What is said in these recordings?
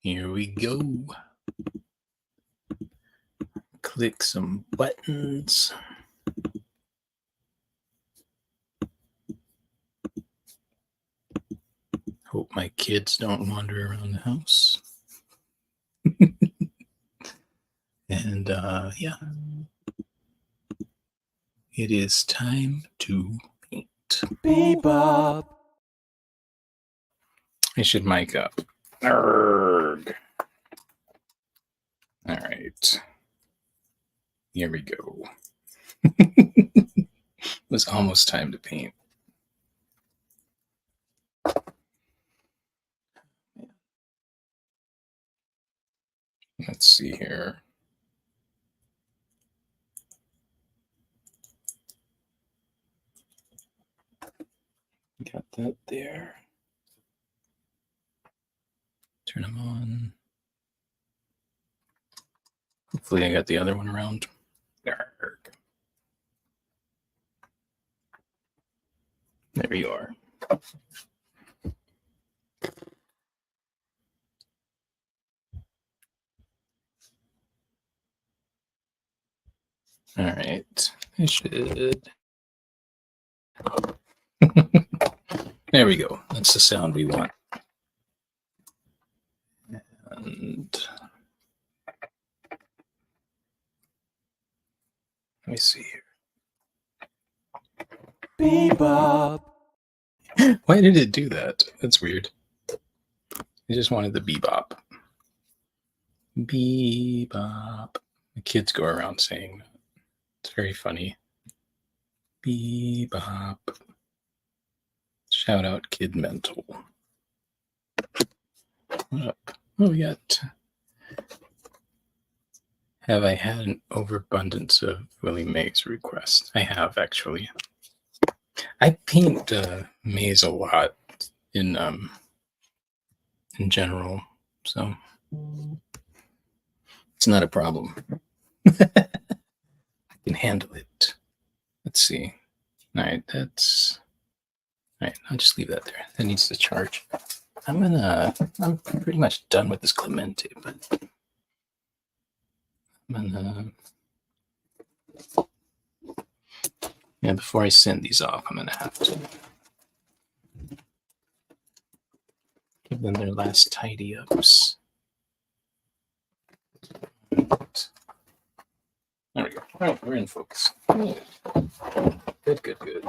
Here we go. Click some buttons. Hope my kids don't wander around the house. And yeah, it is time to paint. Bebop. I should mic up. Arrgh. All right. Here we go. It was almost time to paint. Let's see here. Got that there. Turn them on. Hopefully I got the other one around. Arrgh. There you are. All right. I should. There we go. That's the sound we want. And let me see here. Bebop. Why did it do that? That's weird. I just wanted the bebop. Bebop. The kids go around saying that. It's very funny. Bebop. Shout out Kid Mental. What up? Oh, we got. Have I had an overabundance of Willie Mays requests? I have, actually. I paint Mays a lot in general, so it's not a problem. I can handle it. Let's see. All right, that's all right. I'll just leave that there. That needs to charge. I'm pretty much done with this Clemente, but I'm gonna, yeah, before I send these off, I'm gonna have to give them their last tidy ups. There we go. All right, we're in focus. Good, good, good.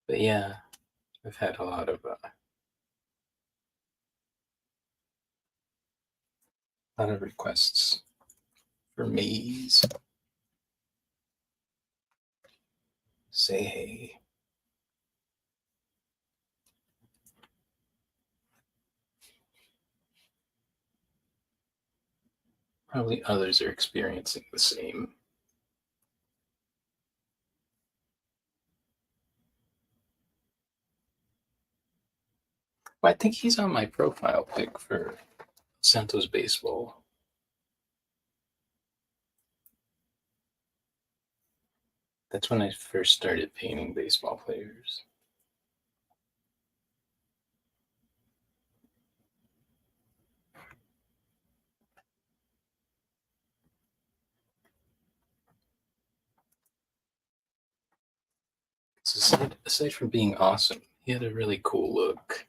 But yeah, I've had a lot of requests for Maze. Say hey. Probably others are experiencing the same. Well, I think he's on my profile pic for Santos Baseball. That's when I first started painting baseball players. So aside from being awesome, he had a really cool look.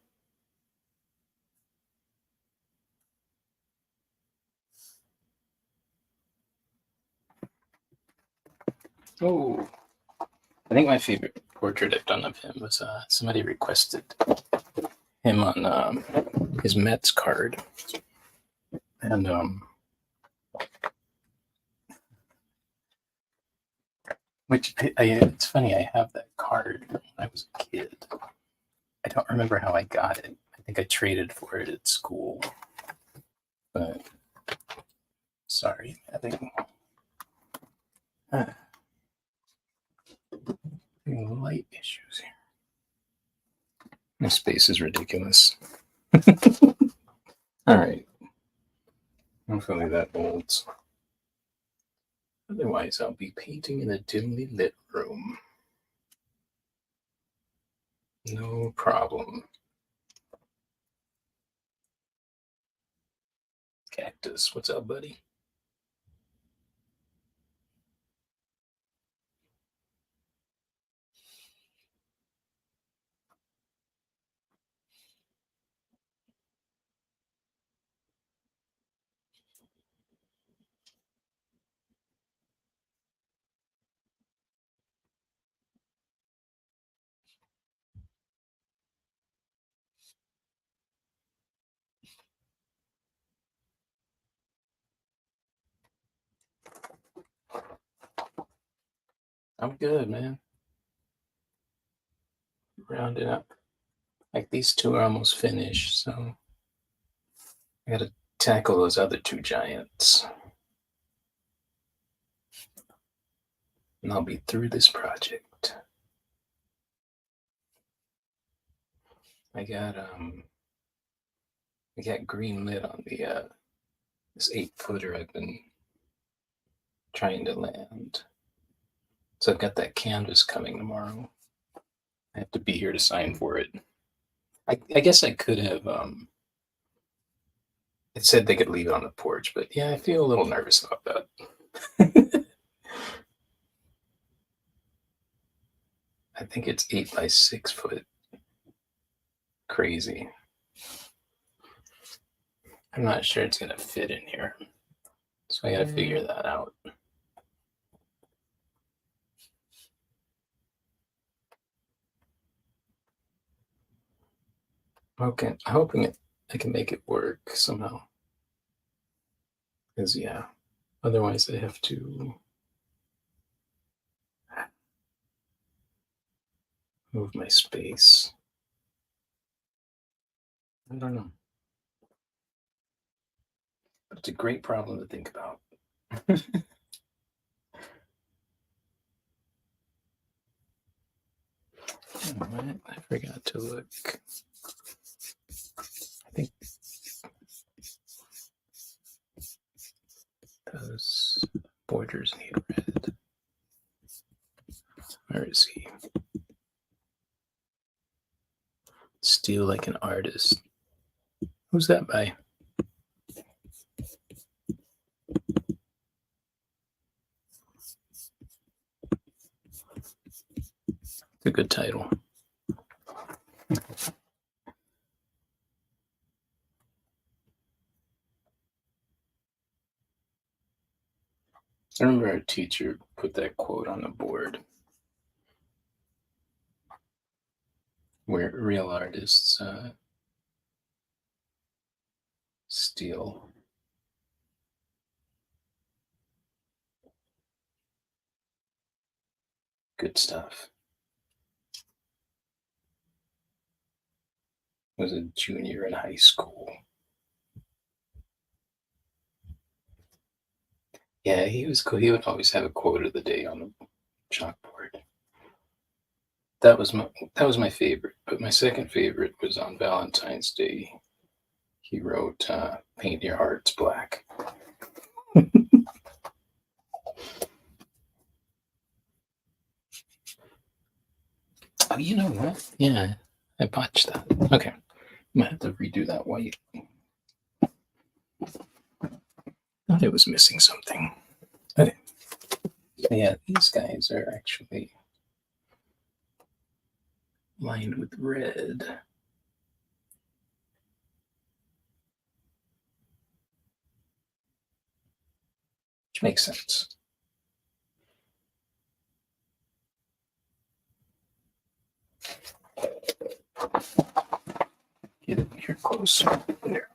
Oh, I think my favorite portrait I've done of him was somebody requested him on his Mets card, and which it's funny. I have that card when I was a kid. I don't remember how I got it. I think I traded for it at school, but sorry, having light issues here. My space is ridiculous. All right. Hopefully that holds. Otherwise, I'll be painting in a dimly lit room. No problem. Cactus, what's up, buddy? I'm good, man. Rounding up. Like these two are almost finished, so I gotta tackle those other two giants. And I'll be through this project. I got green lit on the this 8-footer I've been trying to land. So I've got that canvas coming tomorrow. I have to be here to sign for it. I guess I could have it said they could leave it on the porch, but yeah, I feel a little nervous about that. I think it's 8 by 6 foot. Crazy. I'm not sure it's gonna fit in here. So I gotta figure that out. Okay, I'm hoping I can make it work somehow. Because yeah, otherwise I have to move my space. I don't know. But it's a great problem to think about. What? I forgot to look. I think those borders need red. Where is he? Steal like an artist. Who's that by? It's a good title. I remember our teacher put that quote on the board where real artists steal. Good stuff. I was a junior in high school. Yeah, he was cool. He would always have a quote of the day on the chalkboard. That was my favorite. But my second favorite was on Valentine's Day. He wrote, "Paint your hearts black." Oh, you know what? Yeah, I botched that. Okay, I might have to redo that white. Thought it was missing something. Okay. Yeah, these guys are actually lined with red. Which makes sense. Get it here closer. There.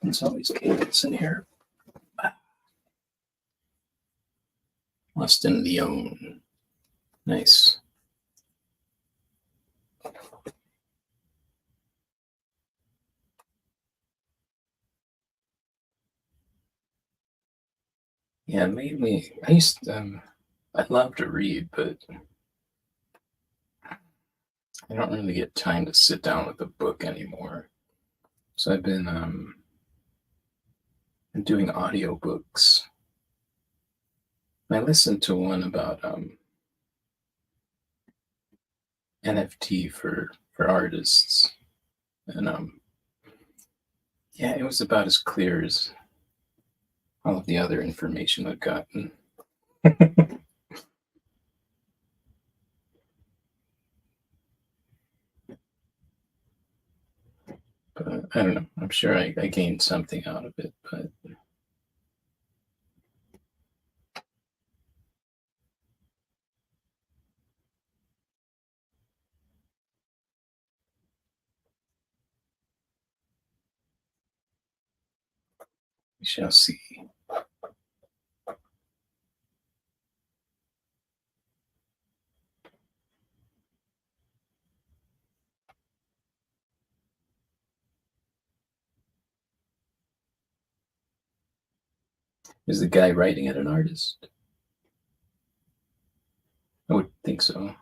It's always chaos in here. Lost in Leon. Nice. Yeah, mainly I love to read, but I don't really get time to sit down with a book anymore. So I've been doing audiobooks. I listened to one about NFT for artists, and yeah, it was about as clear as all of the other information I've gotten. But I don't know. I'm sure I gained something out of it, but we shall see. Is the guy writing it an artist? I would think so.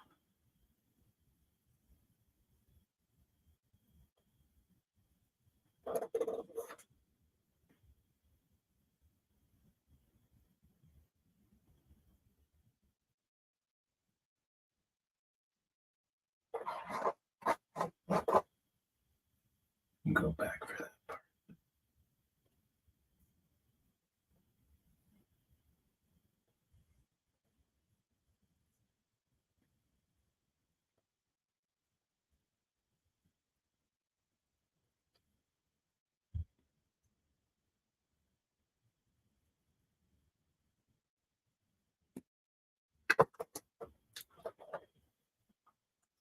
Go back for that part.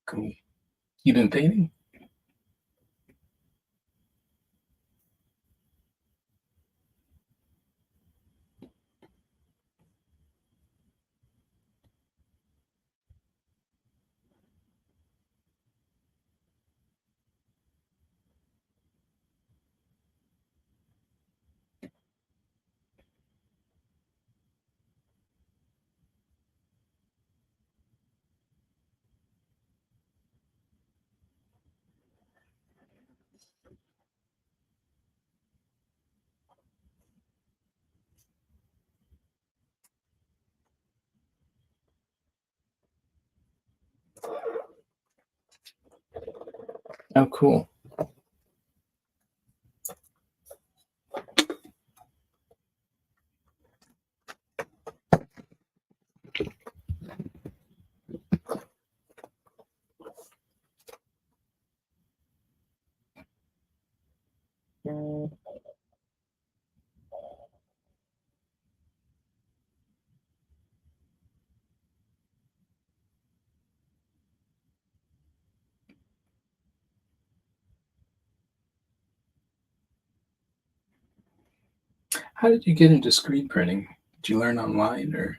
Cool. You been painting? Oh, cool. How did you get into screen printing? Did you learn online or?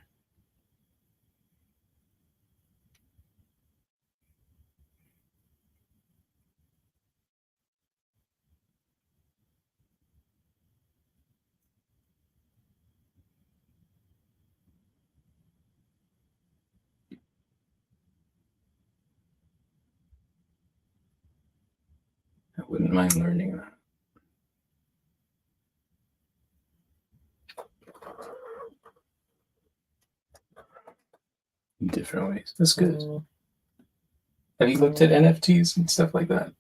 I wouldn't mind learning that in different ways. That's good. Have you looked at NFTs and stuff like that?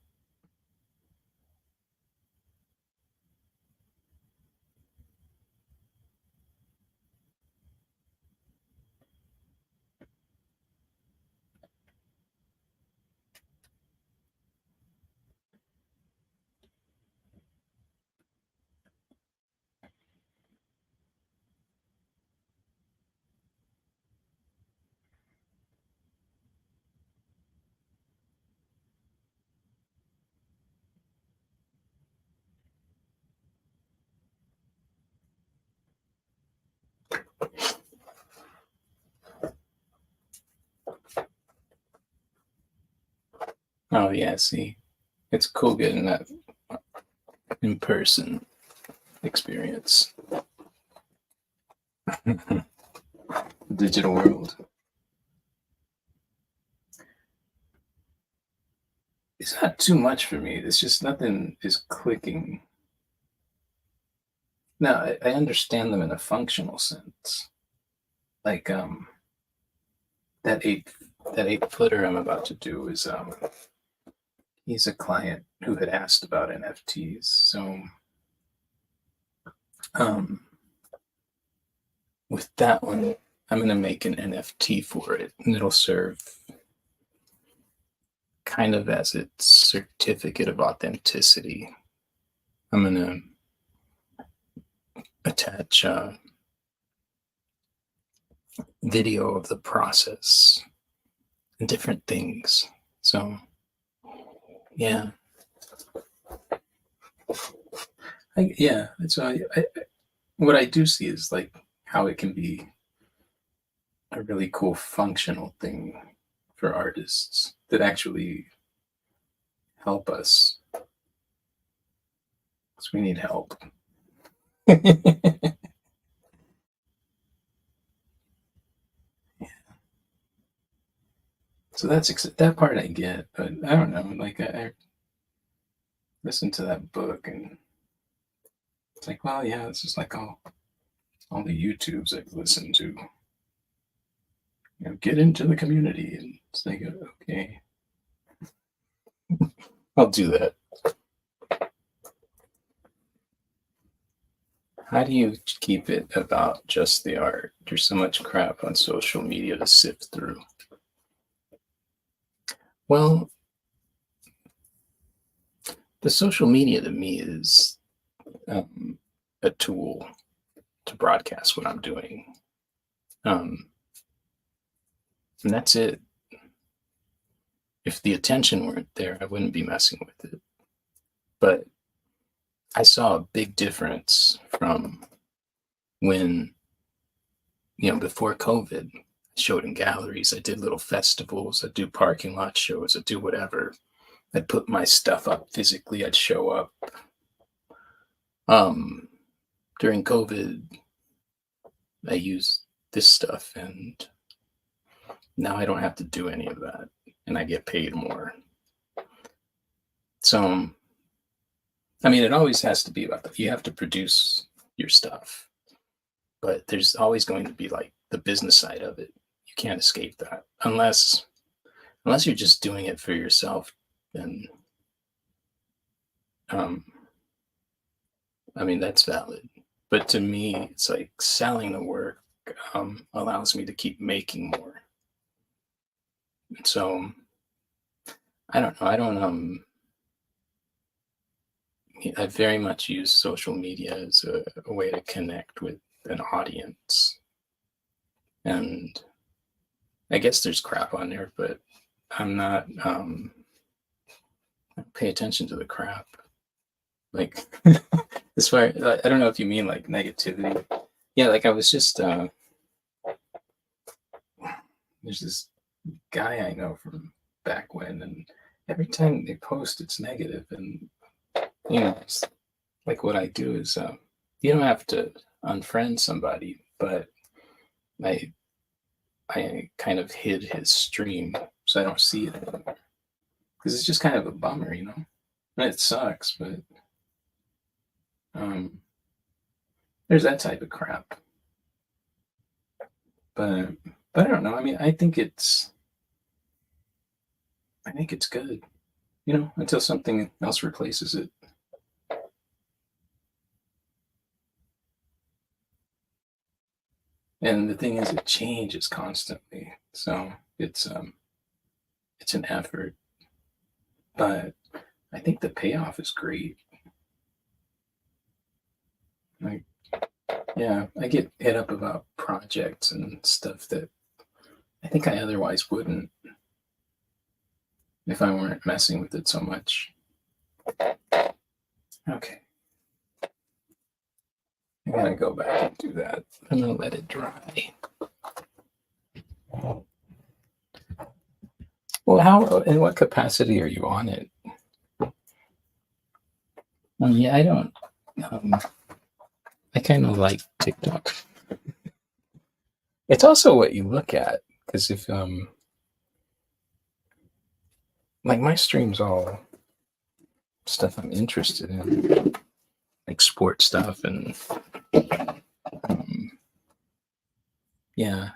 Oh yeah, see, it's cool getting that in person experience. Digital world. It's not too much for me. It's just nothing is clicking. Now I understand them in a functional sense. Like that 8 footer I'm about to do is he's a client who had asked about NFTs. So with that one, I'm gonna make an NFT for it, and it'll serve kind of as its certificate of authenticity. I'm gonna attach a video of the process and different things. So yeah, so what I do see is like how it can be a really cool functional thing for artists that actually help us, because we need help. So that part I get, but I don't know. Like I listened to that book, and it's like, well, yeah, this is like all the YouTubes I've listened to. Get into the community, and it's like, okay, I'll do that. How do you keep it about just the art? There's so much crap on social media to sift through. Well, the social media to me is a tool to broadcast what I'm doing. And that's it. If the attention weren't there, I wouldn't be messing with it. But I saw a big difference from when, before COVID, I showed in galleries, I did little festivals, I'd do parking lot shows, I'd do whatever. I'd put my stuff up physically, I'd show up. During COVID, I used this stuff, and now I don't have to do any of that, and I get paid more. So, I mean, it always has to be about that. You have to produce your stuff, but there's always going to be like the business side of it. You can't escape that unless you're just doing it for yourself. Then, I mean, that's valid. But to me, it's like selling the work allows me to keep making more. And so, I don't know. I very much use social media as a way to connect with an audience. And I guess there's crap on there, but I'm not, I pay attention to the crap. Like, as far, I don't know if you mean like negativity. Yeah, like I was just, there's this guy I know from back when, and every time they post, it's negative. And, it's like what I do is, you don't have to unfriend somebody, but I kind of hid his stream so I don't see it anymore, because it's just kind of a bummer, And it sucks, but there's that type of crap. But I don't know. I mean, I think it's good, until something else replaces it. And the thing is, it changes constantly. So it's an effort, but I think the payoff is great. Like, yeah, I get hit up about projects and stuff that I think I otherwise wouldn't if I weren't messing with it so much. Okay. I gotta go back and do that. I'm gonna let it dry. Well, in what capacity are you on it? Yeah, I don't. I kind of like TikTok. It's also what you look at, because if like my stream's all stuff I'm interested in, like sports stuff, and yeah.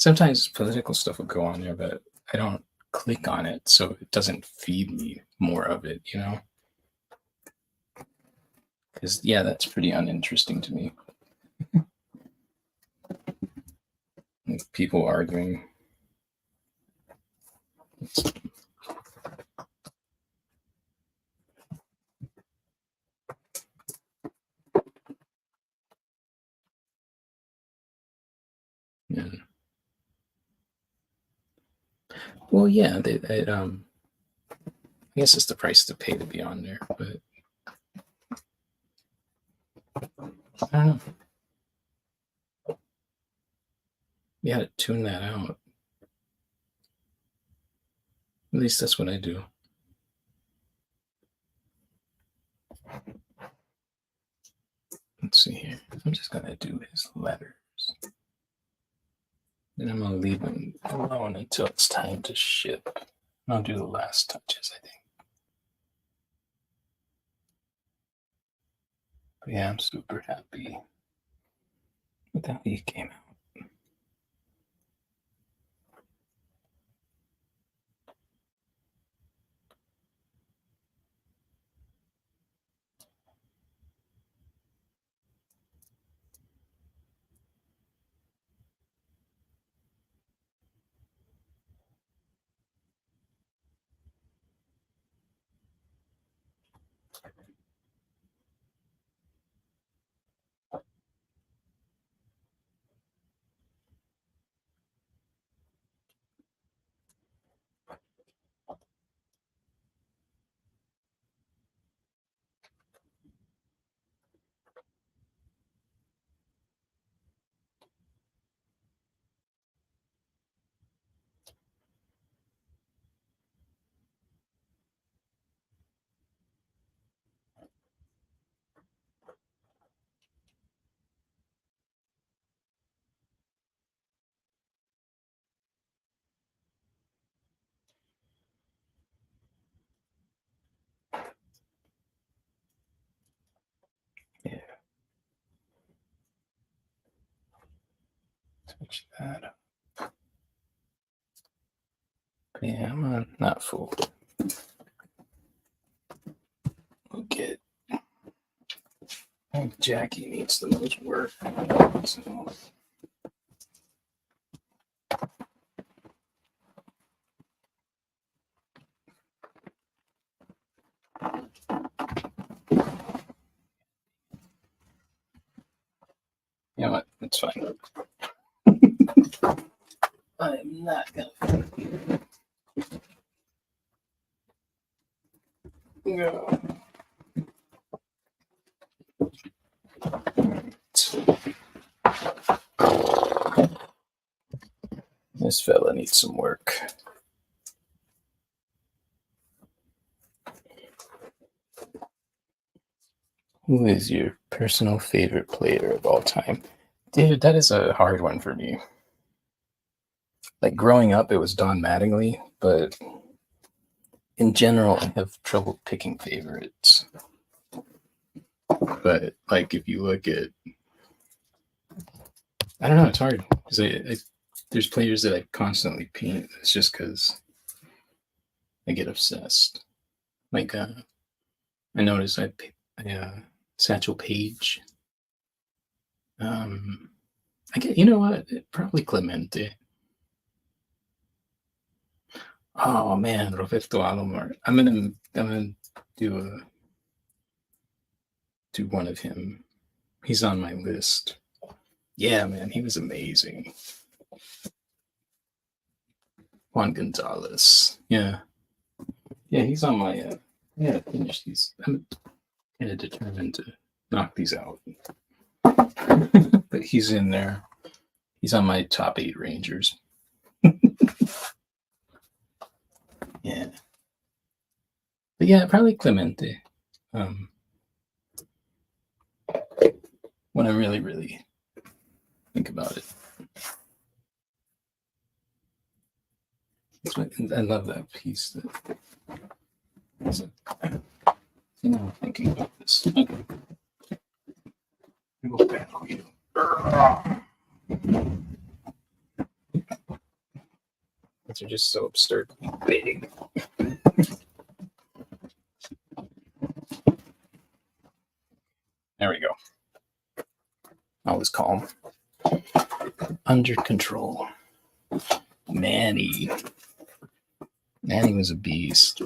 Sometimes political stuff will go on there, but I don't click on it, so it doesn't feed me more of it, you know? Because, yeah, that's pretty uninteresting to me. Like people arguing. Yeah. Well, yeah, I guess it's the price to pay to be on there, but I don't know. You gotta tune that out. At least that's what I do. Let's see here. I'm just gonna do his letters. And I'm gonna leave them alone until it's time to ship. I'll do the last touches, I think. But yeah, I'm super happy with how he came out. Yeah. Switch that up. Yeah, I'm not fooled. We'll get. I think Jackie needs the most work. So. You know what? It's fine. I'm not gonna. No. This fella needs some work. Who is your personal favorite player of all time? Dude, that is a hard one for me. Like growing up, it was Don Mattingly, but in general, I have trouble picking favorites. But like, if you look at, I don't know, it's hard because there's players that I constantly paint. It's just because I get obsessed. Like, I noticed I Satchel Paige. I get, you know what? Probably Clemente. Oh man, Roberto Alomar. I'm gonna do one of him. He's on my list. Yeah, man, he was amazing. Juan Gonzalez. Yeah, he's on my. Yeah, finish these. I'm kind of determined to knock these out. But he's in there. He's on my top 8 Rangers. Yeah. But yeah, probably Clemente. When I really, really think about it. I love that piece. I'm thinking about this. Okay. Go back. These are just so absurdly big. There we go. Always calm. Under control. Manny. Manny was a beast.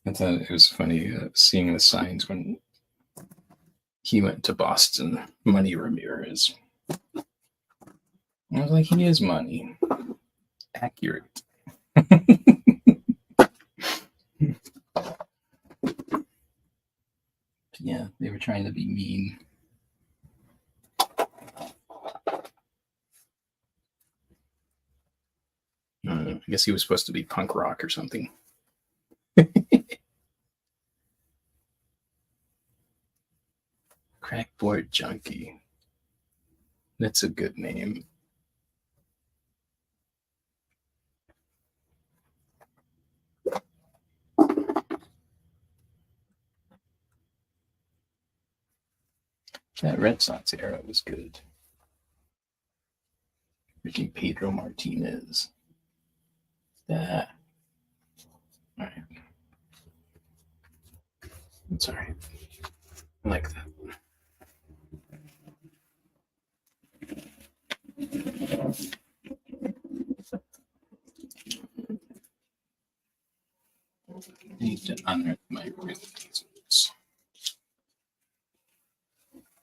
I thought it was funny seeing the signs when he went to Boston. Money Ramirez. I was like, he is money. Accurate. Yeah, they were trying to be mean. I guess he was supposed to be punk rock or something. Crackboard Junkie. That's a good name. That Red Sox era was good. Ricky Pedro Martinez. That. All right. That's all right. I like that. I need to unearth my releases.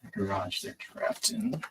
The garage they're trapped in.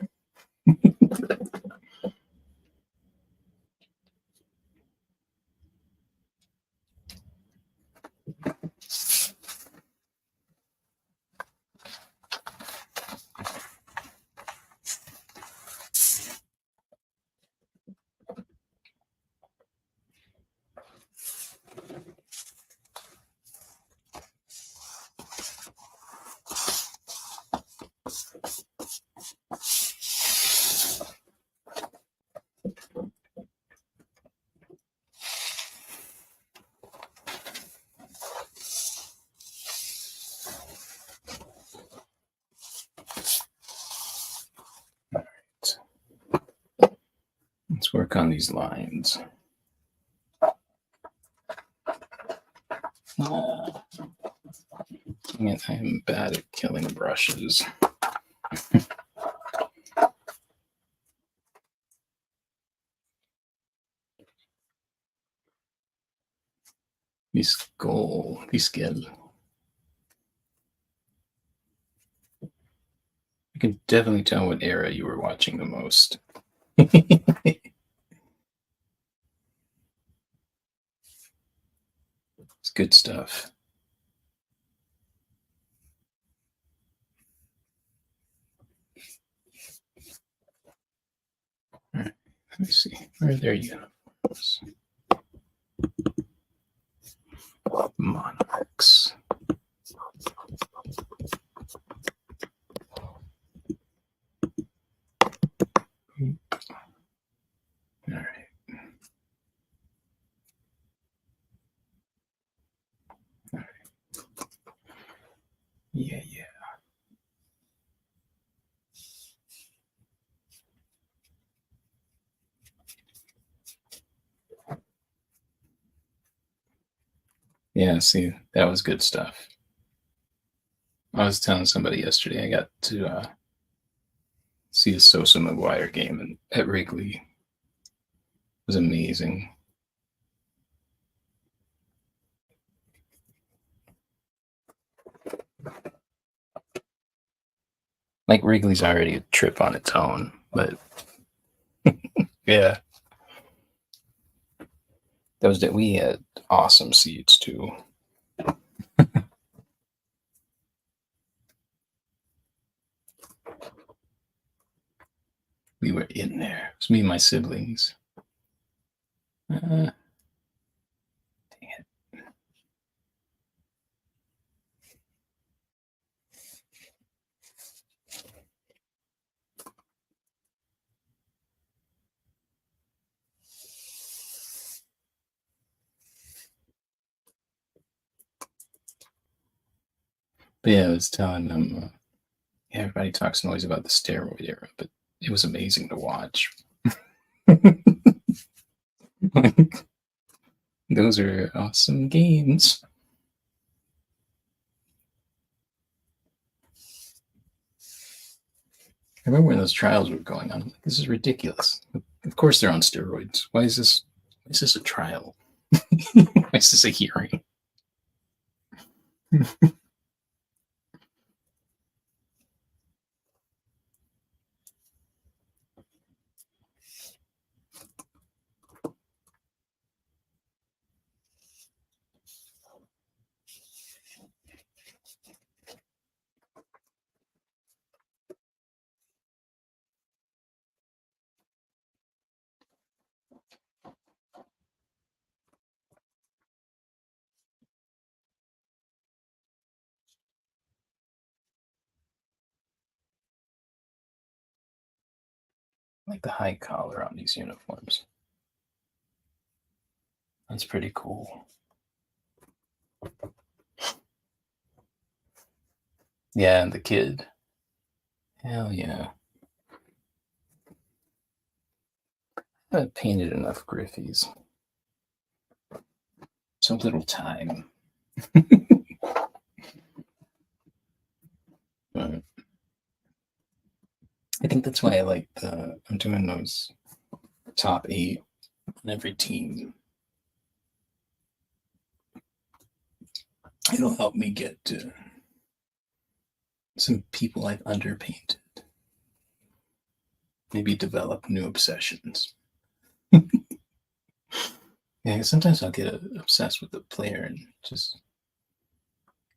Let's work on these lines. Man, I am bad at killing brushes. Biskel. I can definitely tell what era you were watching the most. It's good stuff. All right, let me see. Where are their uniforms? Monarchs. All right. All right. Yeah. Yeah, see, that was good stuff. I was telling somebody yesterday I got to see the Sosa McGuire game at Wrigley. It was amazing. Like Wrigley's already a trip on its own, but yeah. We had awesome seats too. We were in there. It was me and my siblings. Dang it. But yeah, I was telling them, Everybody talks noise about the steroid era, but it was amazing to watch. Like, those are awesome games. I remember when those trials were going on. I'm like, this is ridiculous. Of course they're on steroids. Why is this? Why is this a trial? Why is this a hearing? Like the high collar on these uniforms. That's pretty cool. Yeah, and the kid. Hell yeah. I haven't painted enough Griffies. So little time. But I think that's why I like I'm doing those top 8 on every team. It'll help me get some people I've underpainted. Maybe develop new obsessions. Yeah, sometimes I'll get obsessed with the player and just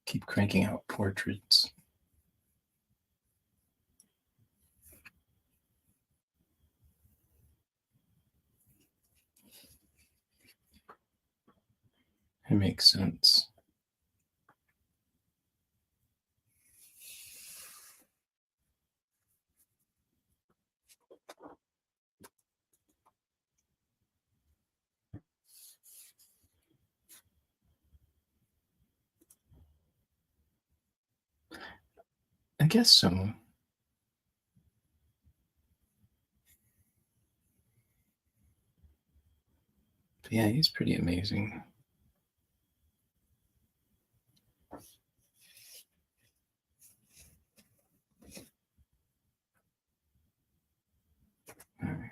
keep cranking out portraits. It makes sense. I guess so. But yeah, he's pretty amazing. All right.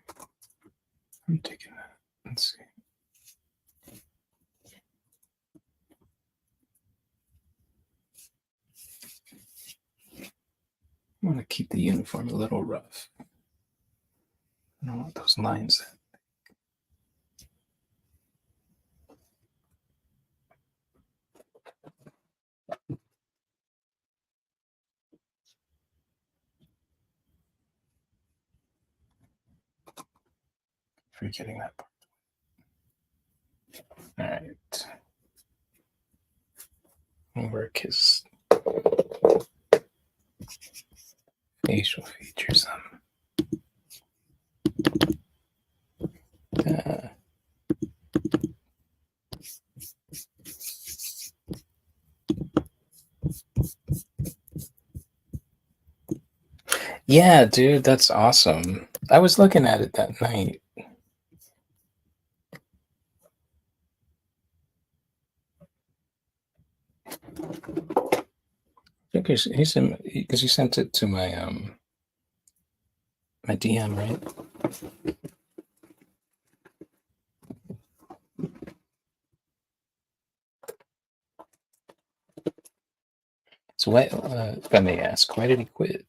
I'm taking that. Let's see. I want to keep the uniform a little rough. I don't want those lines. Forgetting that part. All right. I'll work his facial features on. Yeah, dude, that's awesome. I was looking at it that night. Because he sent it to my DM, right? So why, if I may ask, why did he quit?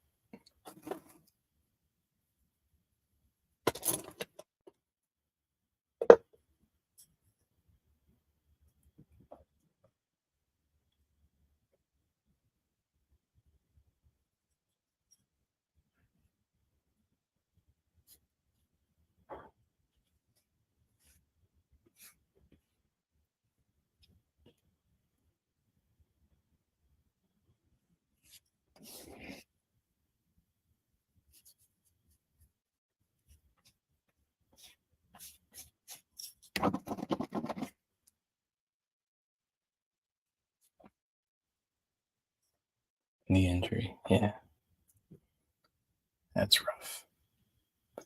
Knee injury, yeah.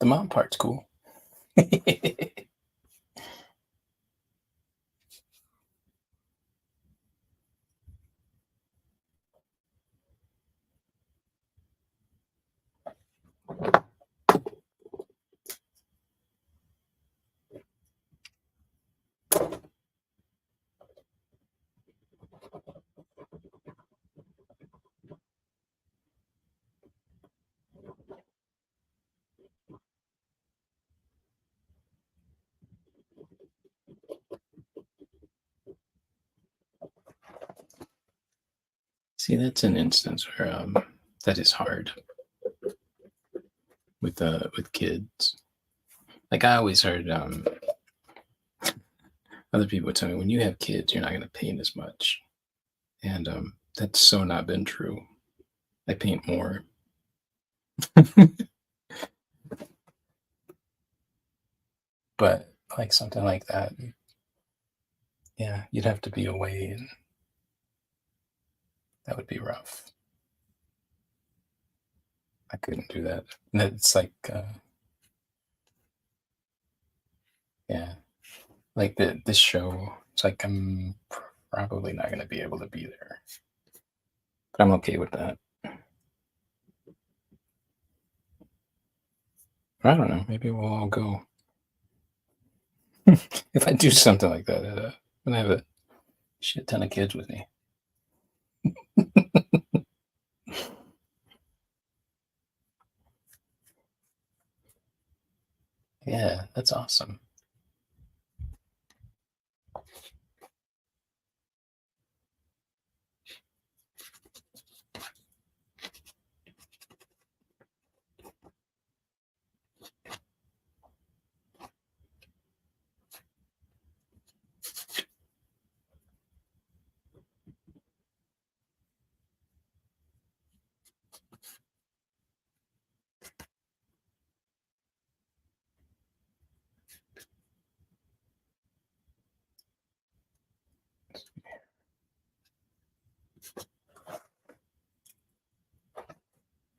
the mom part's cool. See, that's an instance where that is hard with kids. Like I always heard other people tell me when you have kids, you're not going to paint as much, and that's so not been true. I paint more. But like something like that, yeah, you'd have to be away, and that would be rough. I couldn't do that. And it's like, yeah, like this show. It's like I'm probably not going to be able to be there, but I'm okay with that. I don't know. Maybe we'll all go. If I do something like that, I'm gonna have a shit ton of kids with me. Yeah, that's awesome.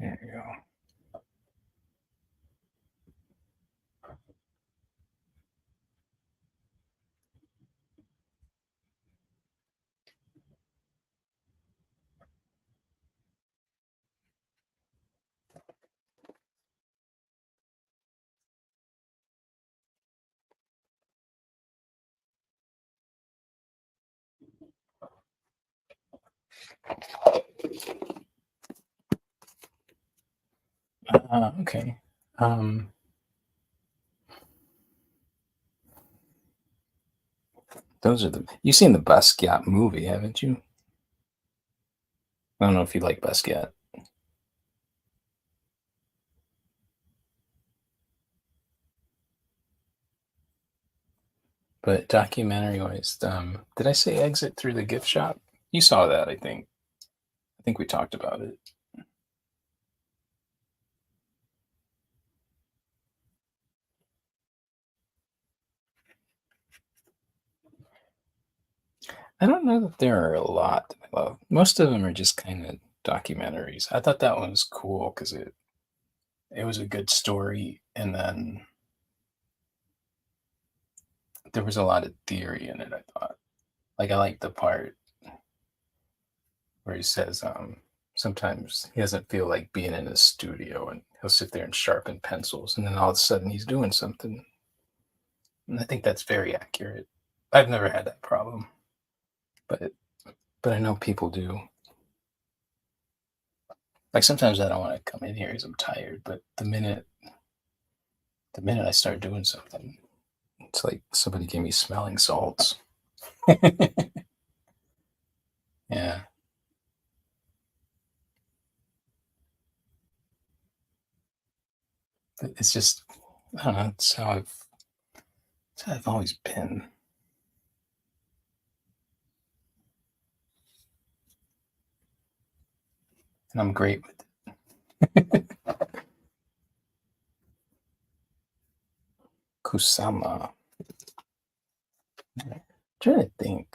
There you go. Okay. Those are the. You've seen the Basquiat movie, haven't you? I don't know if you like Basquiat, but documentary wise, did I say Exit Through the Gift Shop? You saw that, I think. I think we talked about it. I don't know that there are a lot that I love. Most of them are just kind of documentaries. I thought that one was cool because it was a good story, and then there was a lot of theory in it. I thought, like, I like the part where he says sometimes he doesn't feel like being in a studio, and he'll sit there and sharpen pencils, and then all of a sudden he's doing something. And I think that's very accurate. I've never had that problem, but I know people do. Like sometimes I don't want to come in here because I'm tired, but the minute I start doing something, it's like somebody gave me smelling salts. Yeah, it's just I don't know. It's how I've always been, and I'm great with it. Kusama. I'm trying to think.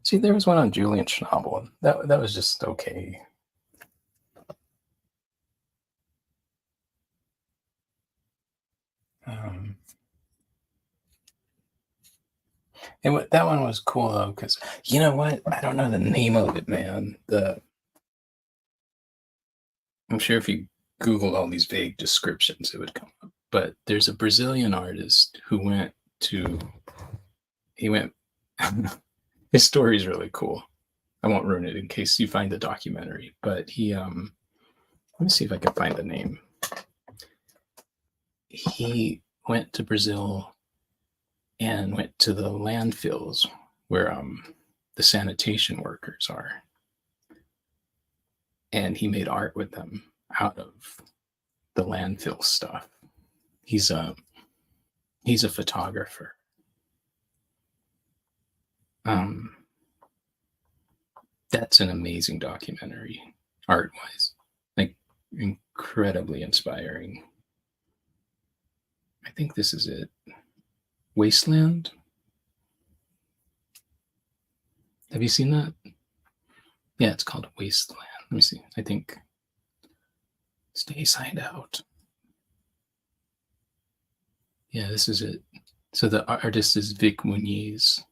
See, there was one on Julian Schnabel. That was just okay. And that one was cool though, because you know what? I don't know the name of it, man. I'm sure if you Google all these vague descriptions, it would come up. But there's a Brazilian artist who he went. His story is really cool. I won't ruin it in case you find the documentary. But let me see if I can find the name. He went to Brazil and went to the landfills where the sanitation workers are, and he made art with them out of the landfill stuff. He's a photographer. That's an amazing documentary, art wise, like incredibly inspiring. I think this is it. Wasteland. Have you seen that? Yeah, it's called Wasteland. Let me see. I think Stay Signed Out. Yeah, this is it. So the artist is Vic Muniz.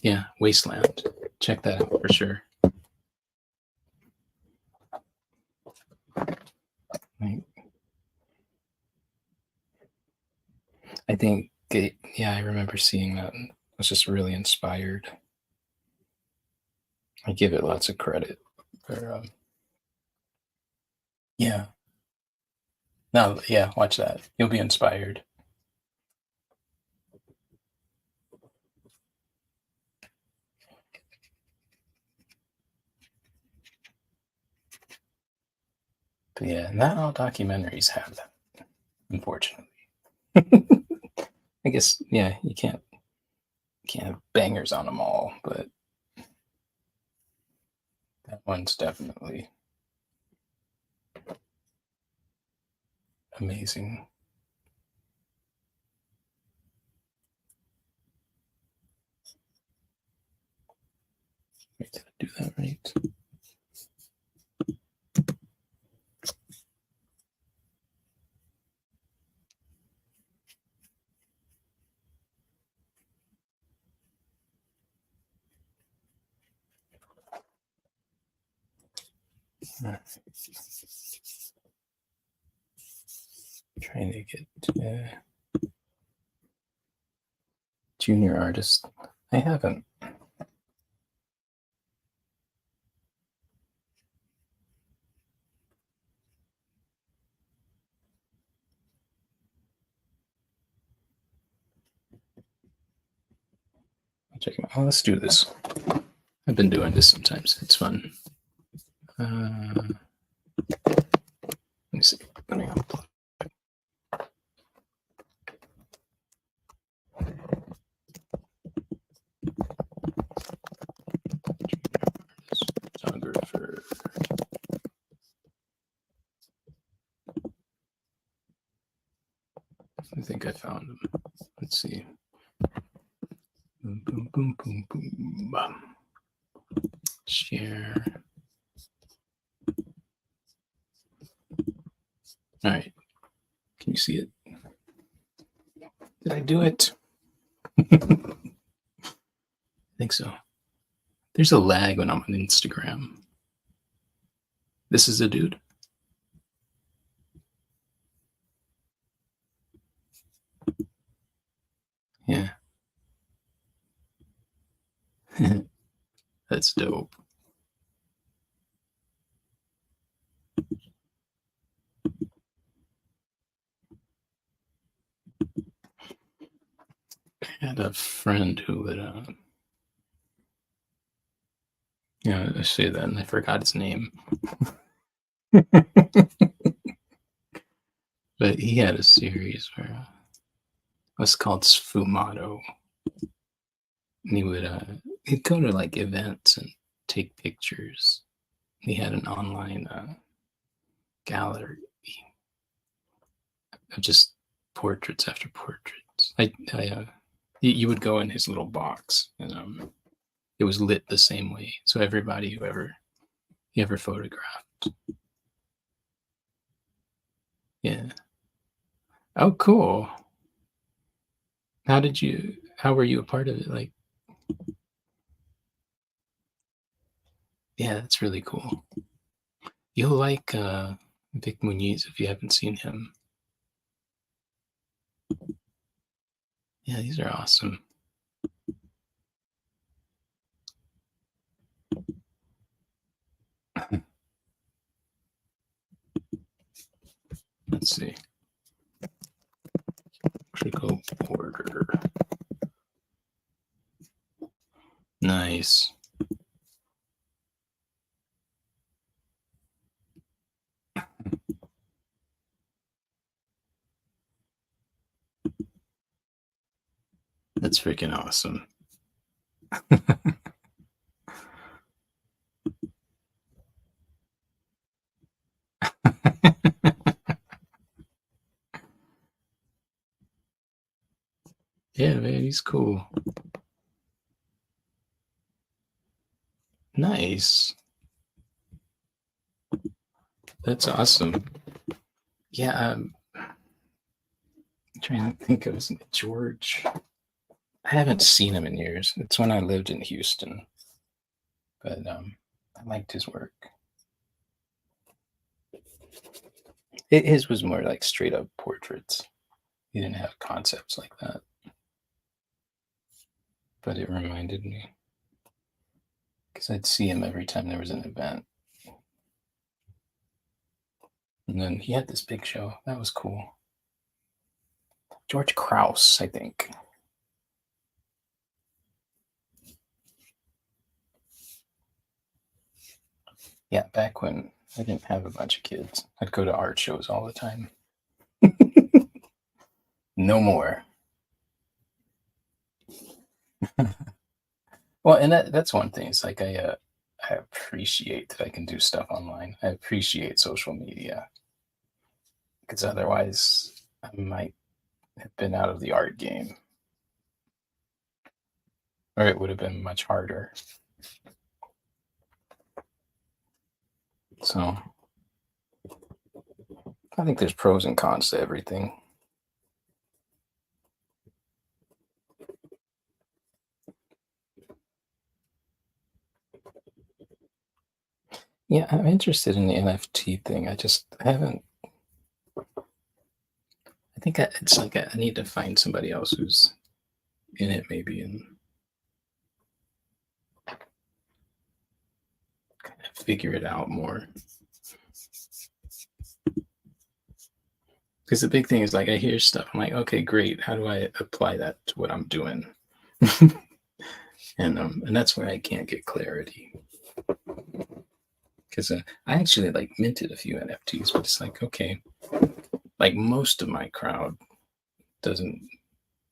Yeah, Wasteland. Check that out for sure. I think, yeah, I remember seeing that. I was just really inspired. I give it lots of credit for, yeah. No, yeah, watch that. You'll be inspired. But yeah, not all documentaries have that, unfortunately. I guess, yeah, you can't have bangers on them all, but that one's definitely amazing. Wait, did I do that right? All right. Trying to get junior artist. I haven't. Check them out. Oh, let's do this. I've been doing this sometimes. It's fun. Let me see. Let me unplug. Photographer. I think I found him. Let's see. Boom, boom, boom, boom, boom. Share. All right. Can you see it? Did I do it? I think so. There's a lag when I'm on Instagram. This is a dude. Yeah. That's dope. I had a friend who would, I say that and I forgot his name. But he had a series where it was called Sfumato. And he'd go to like events and take pictures. He had an online gallery of just portraits after portraits. You would go in his little box, and it was lit the same way. So everybody he ever photographed. Yeah. Oh, cool. How were you a part of it? Like, yeah, that's really cool. You'll like Vic Muniz if you haven't seen him. Yeah, these are awesome. Let's see. Trickle order. Nice. That's freaking awesome. Yeah, man, he's cool. Nice. That's awesome. Yeah, I'm trying to think of his name. George. I haven't seen him in years. It's when I lived in Houston, but I liked his work. His was more like straight up portraits. He didn't have concepts like that, but it reminded me because I'd see him every time there was an event. And then he had this big show. That was cool. George Krause, I think. Yeah, back when I didn't have a bunch of kids, I'd go to art shows all the time. No more. Well, and that's one thing. It's like I appreciate that I can do stuff online. I appreciate social media because otherwise I might have been out of the art game, or it would have been much harder. So I think there's pros and cons to everything. Yeah, I'm interested in the NFT thing. I haven't. I think it's like I need to find somebody else who's in it, maybe, and kind of figure it out more. Because the big thing is like I hear stuff, I'm like, okay, great. How do I apply that to what I'm doing? And that's where I can't get clarity. Because I actually like minted a few NFTs, but it's like, okay, like most of my crowd doesn't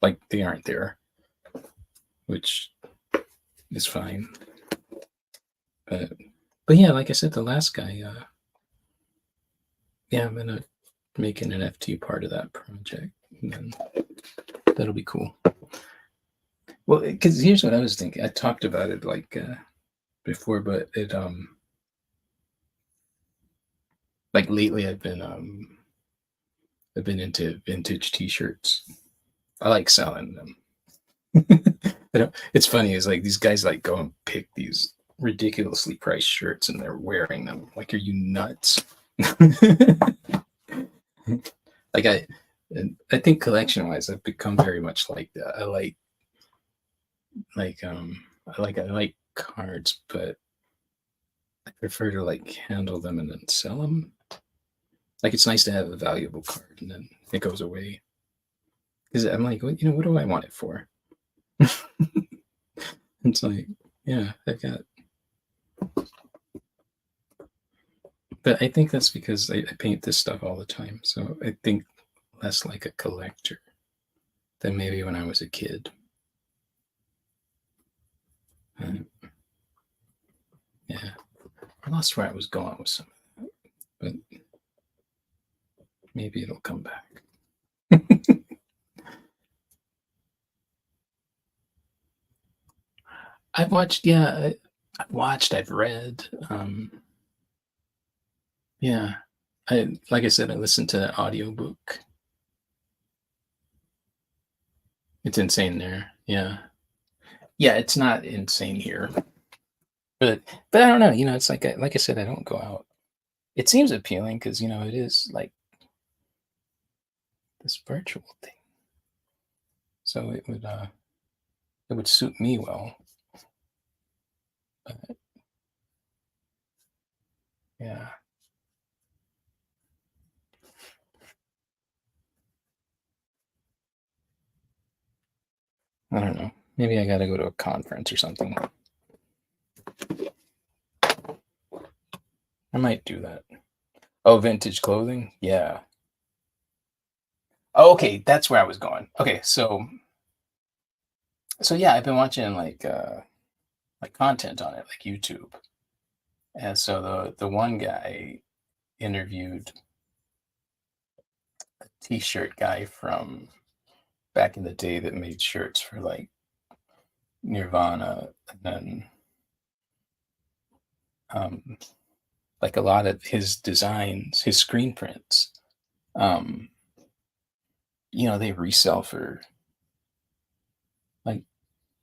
like they aren't there, which is fine. But yeah, like I said, the last guy, yeah, I'm gonna make an NFT part of that project, and then that'll be cool. Well, because here's what I was thinking. I talked about it like before, but it like lately I've been into vintage T-shirts. I like selling them. It's funny. It's like these guys like go and pick these ridiculously priced shirts and they're wearing them. Like, are you nuts? Like I think collection wise, I've become very much like that. Like I like cards, but I prefer to like handle them and then sell them. Like it's nice to have a valuable card and then it goes away. Because I'm like, what do I want it for? It's like, yeah, I've got. But I think that's because I paint this stuff all the time. So I think less like a collector than maybe when I was a kid. Yeah. I lost where I was going with some of that, but maybe it'll come back. I've watched, yeah, I've watched, I've read. Yeah, like I said, I listened to that audiobook. It's insane there. Yeah. Yeah, it's not insane here. But I don't know, it's like I said, I don't go out. It seems appealing because, it is like this virtual thing. So it would suit me well. But yeah. I don't know. Maybe I got to go to a conference or something. I might do that. Oh, vintage clothing? Yeah. Oh, okay, that's where I was going. Okay, so yeah, I've been watching like content on it, like YouTube. And so the one guy interviewed a t-shirt guy from back in the day that made shirts for like Nirvana, and then um like a lot of his designs, his screen prints, um, they resell for like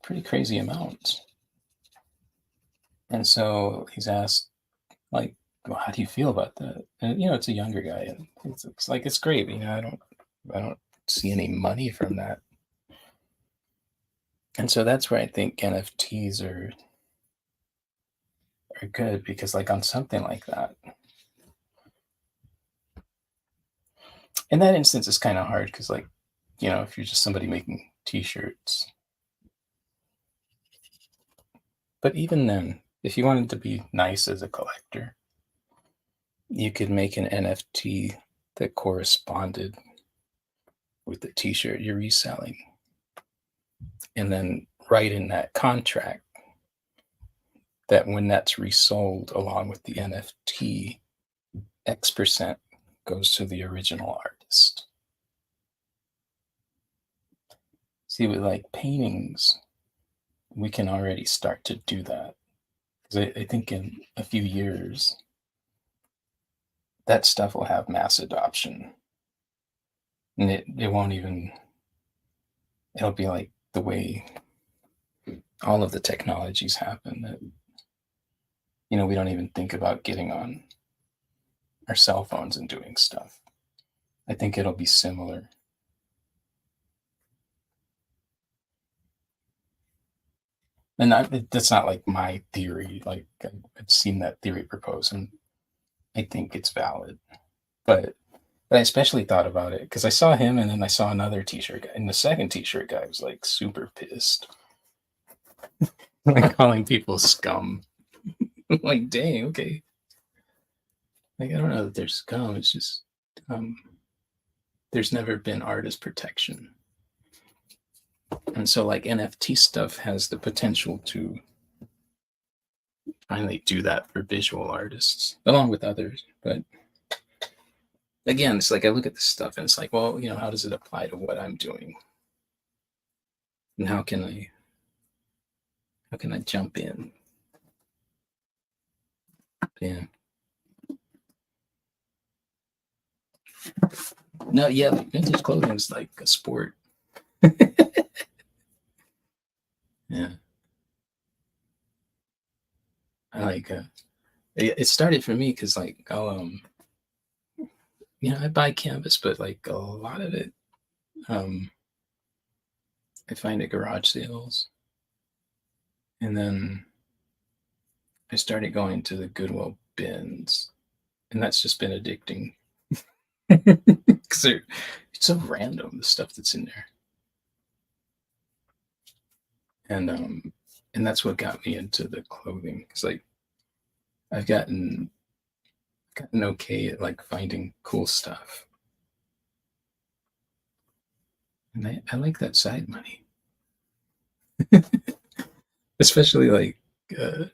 pretty crazy amounts. And so he's asked, like, well, how do you feel about that? And it's a younger guy, and it's like it's great. I don't see any money from that. And so that's where I think NFTs are good because, like, on something like that, in that instance, it's kind of hard because, like, if you're just somebody making T-shirts, but even then, if you wanted to be nice as a collector, you could make an NFT that corresponded with the T-shirt you're reselling, and then write in that contract that when that's resold along with the NFT, X% goes to the original artist. See, with like paintings, we can already start to do that. Because I think in a few years, that stuff will have mass adoption. And it won't even, it'll be like the way all of the technologies happen that, we don't even think about getting on our cell phones and doing stuff. I think it'll be similar. And that's not like my theory. Like I've seen that theory proposed, and I think it's valid. But I especially thought about it because I saw him, and then I saw another T-shirt guy, and the second T-shirt guy was like super pissed, like calling people scum. Like, dang, okay. Like I don't know that they're scum. It's just um, there's never been artist protection, and so like NFT stuff has the potential to finally do that for visual artists, along with others. But again, it's like I look at this stuff and it's like, well, how does it apply to what I'm doing? And how can I jump in? Yeah. No, yeah, like vintage clothing is like a sport. Yeah. I like it started for me because like I buy canvas, but like a lot of it um I find at garage sales. And then I started going to the Goodwill bins, and that's just been addicting. Because it's so random, the stuff that's in there. And that's what got me into the clothing. It's like I've gotten okay at like finding cool stuff. And I like that side money. Especially like uh,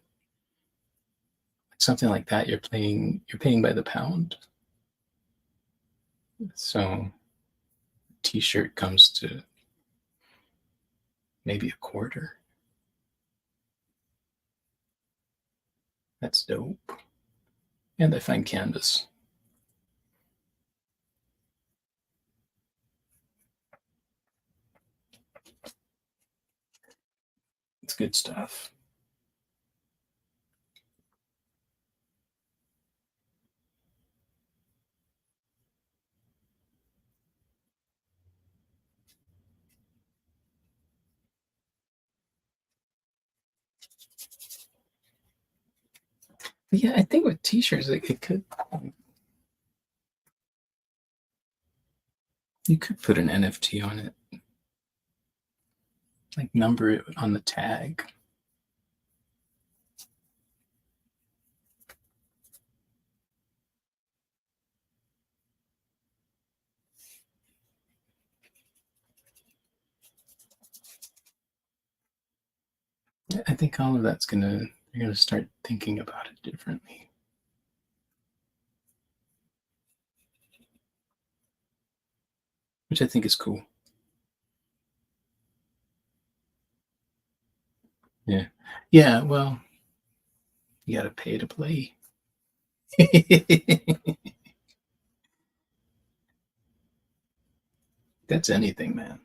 something like that, you're paying by the pound. So t-shirt comes to maybe a quarter. That's dope. And I find canvas. It's good stuff. But yeah, I think with t-shirts, like it could, you could put an NFT on it, like number it on the tag. I think all of that's you're gonna start thinking about it differently. Which I think is cool. Yeah. Yeah, well, you gotta pay to play. That's anything, man.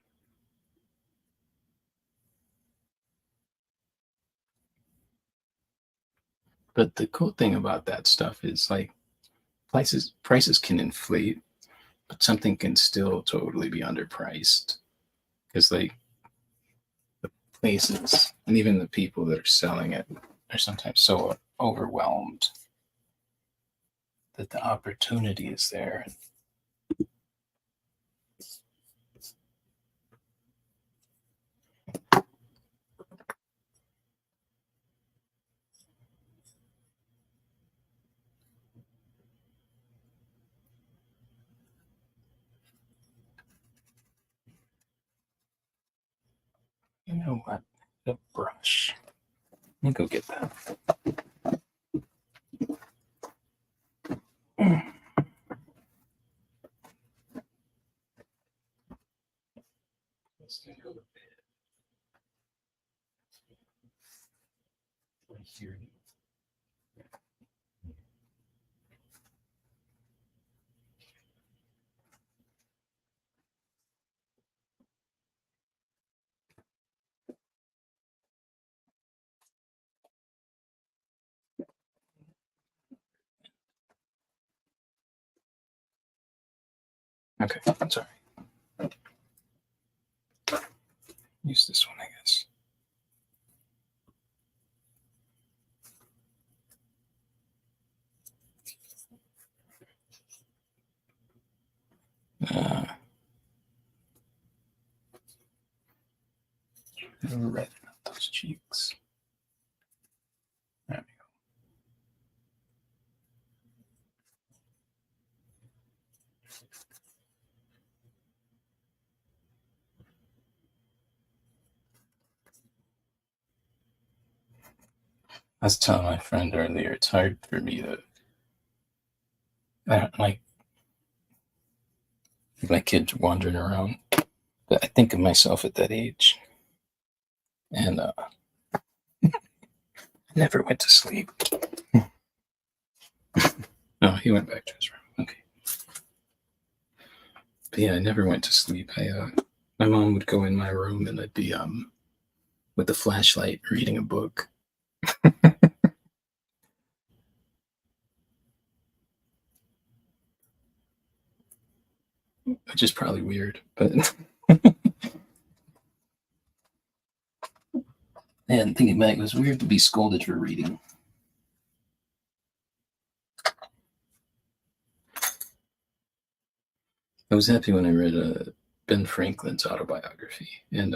But the cool thing about that stuff is like prices can inflate, but something can still totally be underpriced. Because like the places and even the people that are selling it are sometimes so overwhelmed that the opportunity is there. You know what? The brush. Let me go get that. Let's go to bed. Here. Okay, I'm sorry. Use this one, I guess. Redden up those cheeks. There we go. I was telling my friend earlier, it's hard for me to. I don't like my kids wandering around, but I think of myself at that age, and I never went to sleep. No, he went back to his room. Okay, but yeah, I never went to sleep. My mom would go in my room, and I'd be with the flashlight reading a book. Which is probably weird, but man, thinking back, it was weird to be scolded for reading. I was happy when I read Ben Franklin's autobiography, and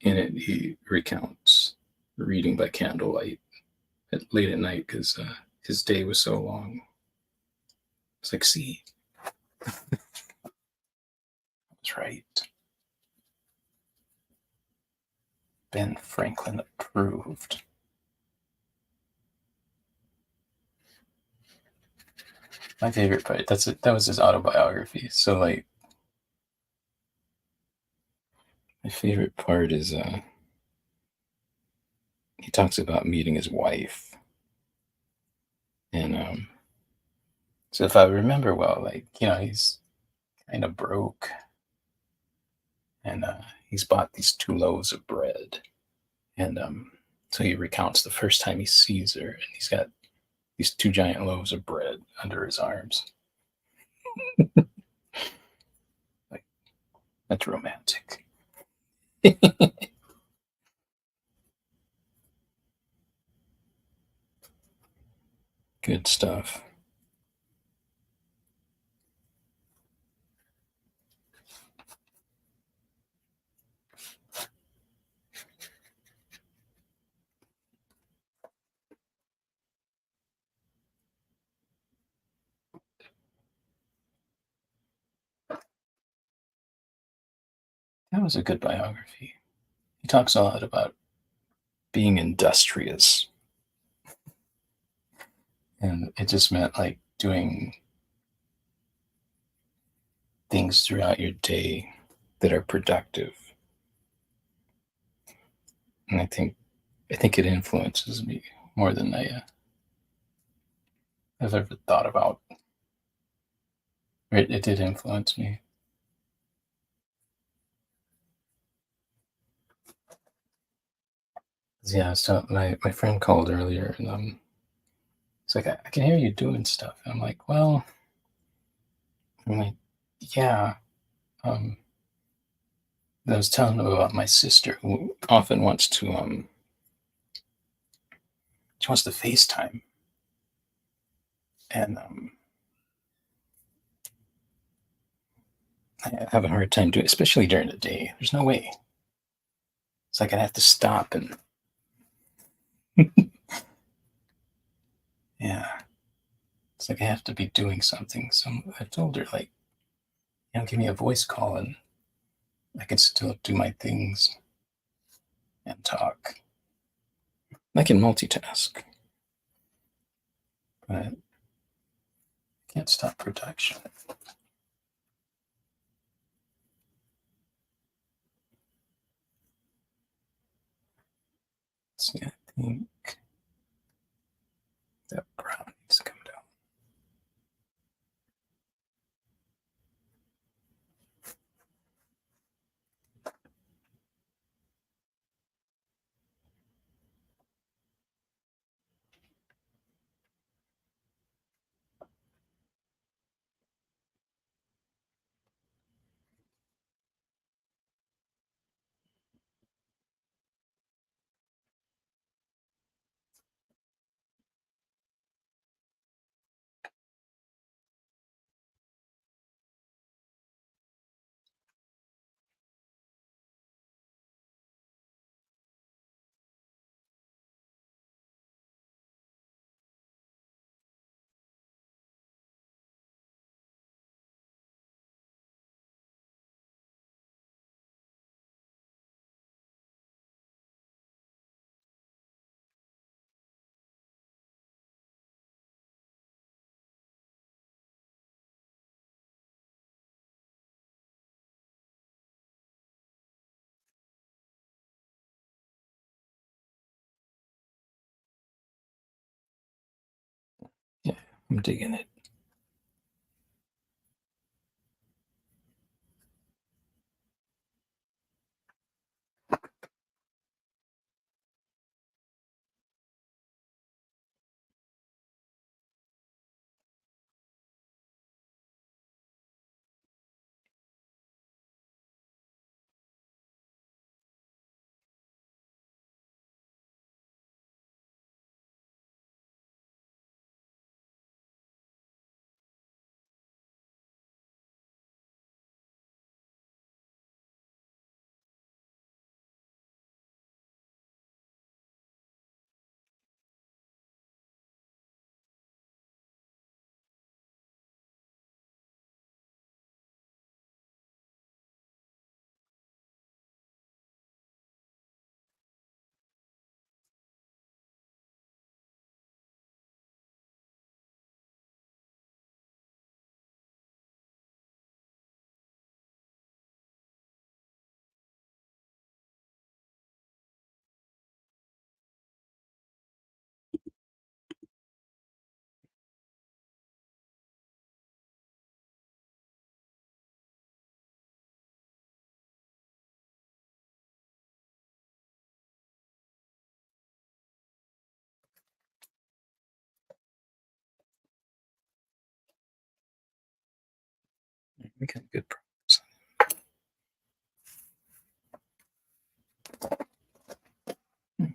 in it he recounts reading by candlelight late at night because his day was so long. It's like, see, that's right. Ben Franklin approved. My favorite part. That was his autobiography. So like, my favorite part is he talks about meeting his wife, So if I remember well, like, he's kind of broke, and he's bought these 2 loaves of bread, and so he recounts the first time he sees her, and he's got these 2 giant loaves of bread under his arms. Like, that's romantic. Good stuff. That was a good biography. He talks a lot about being industrious, and it just meant like doing things throughout your day that are productive. And I think it influences me more than I've ever thought about. It did influence me. Yeah, so my friend called earlier, and it's like, I can hear you doing stuff. And I'm like, well, I'm like, yeah. Um, I was telling him about my sister who often wants to she wants to FaceTime, and I have a hard time doing it, especially during the day. There's no way. It's like I'd have to stop and yeah. It's like I have to be doing something. So I told her, like, give me a voice call and I can still do my things and talk. I can multitask, but I can't stop production. See, I think that brown needs to come down. Yeah, I'm digging it. We got good progress.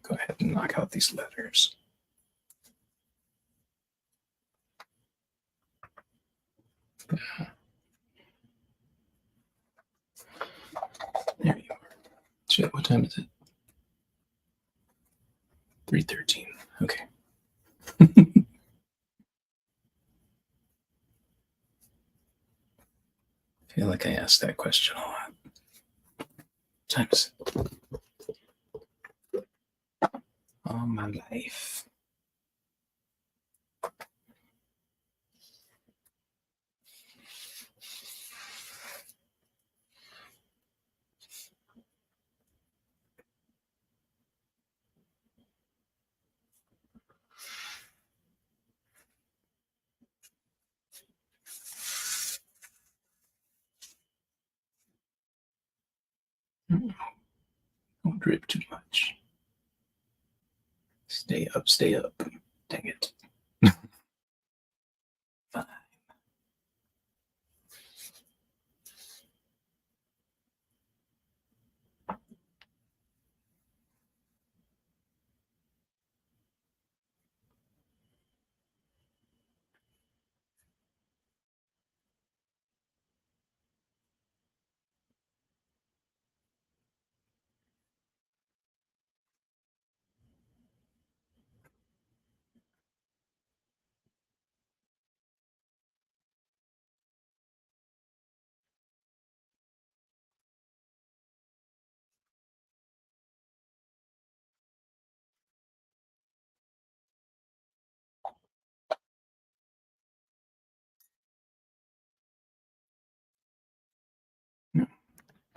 Go ahead and knock out these letters. There you are. Shit, what time is it? 3:13. Okay. I feel like I asked that question a lot. Time is it? All my life. Don't drip too much. Stay up, stay up. Dang it. Fine.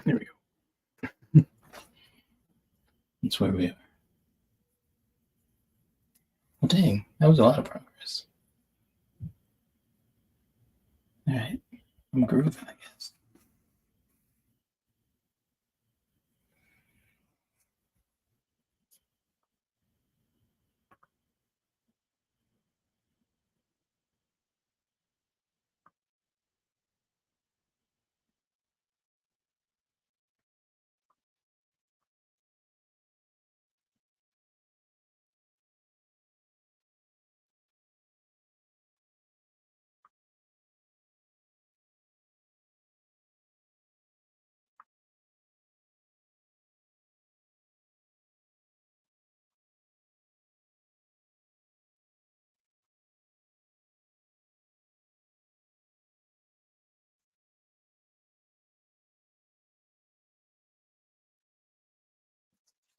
There we go. That's where we are. Well, dang, that was a lot of progress. All right, I'm grooving, I guess.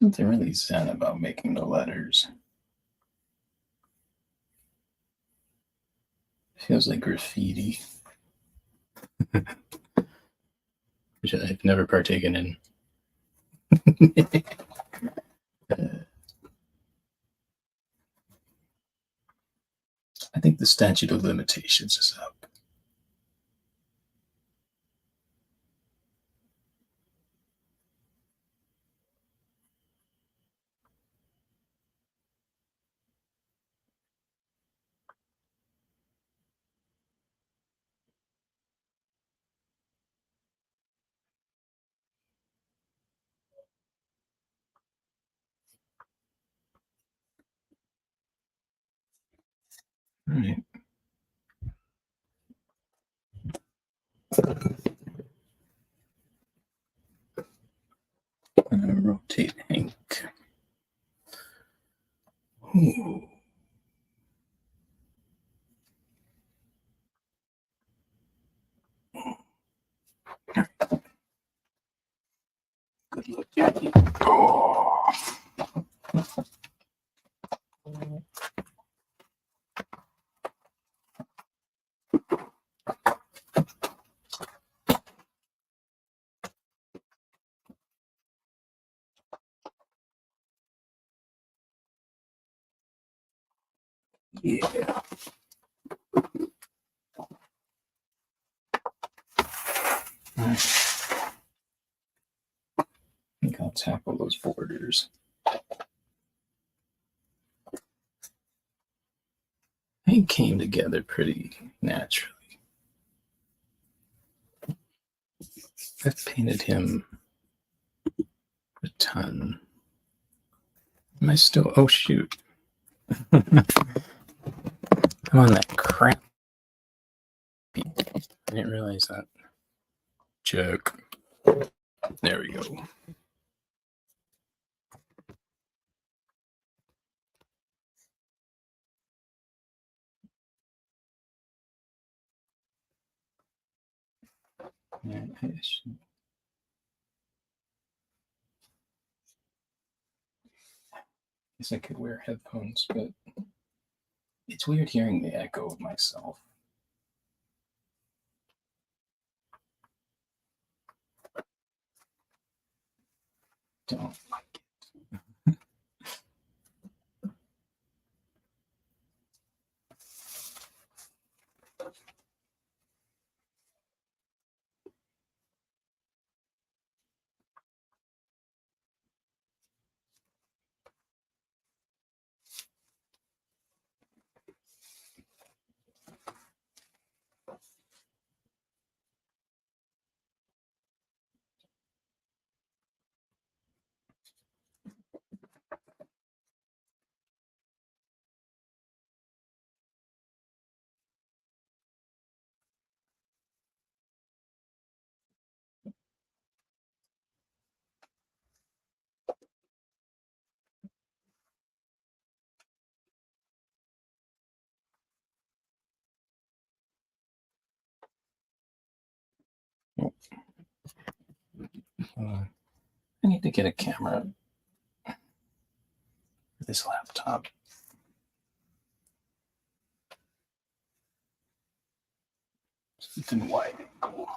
Something really sad about making the letters. Feels like graffiti, which I've never partaken in. I think the statute of limitations is up. All right. I'm gonna rotate Hank. Ooh. Good luck, Jackie. Oh. Yeah. All right. I think I'll tackle those borders. It came together pretty naturally. I've painted him a ton. Am I still? Oh shoot! I'm on that crap. I didn't realize that. Check. There we go. Yeah, guess I could wear headphones, but it's weird hearing the echo of myself. Don't like it. I need to get a camera for this laptop. Something wide angle.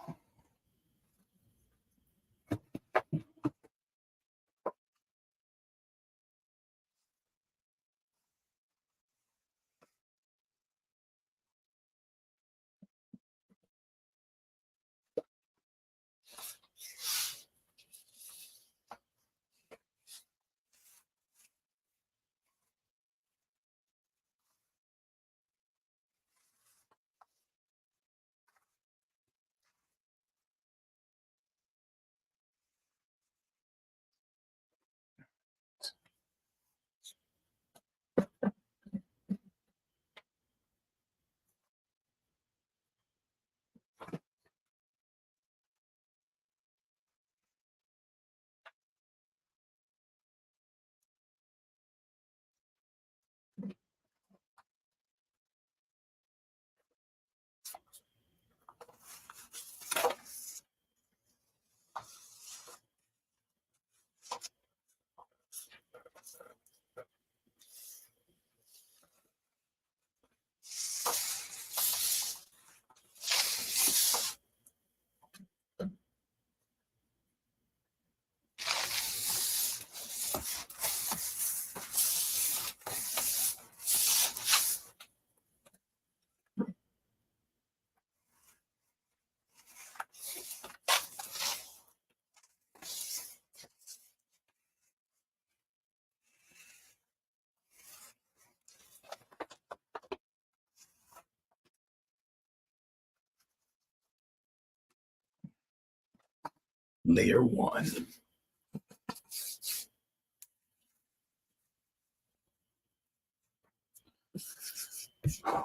Layer 1.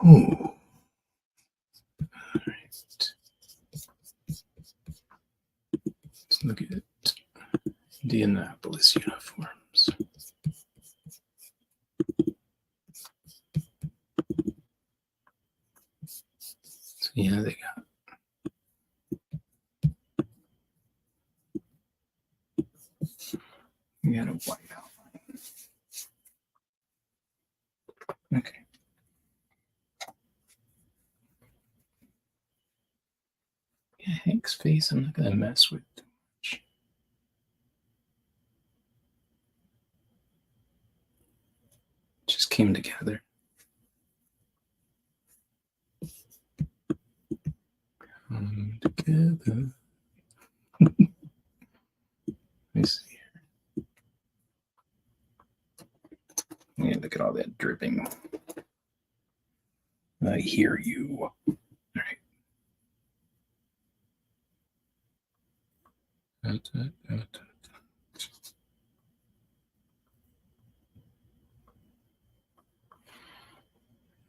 Ooh. All right. Let's look at Indianapolis uniforms. So yeah, they got a white outline. Okay. Yeah, Hank's face, I'm not going to mess with too much. Just came together. Come together. Let me see here. Yeah, look at all that dripping. I hear you. All right.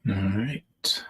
All right.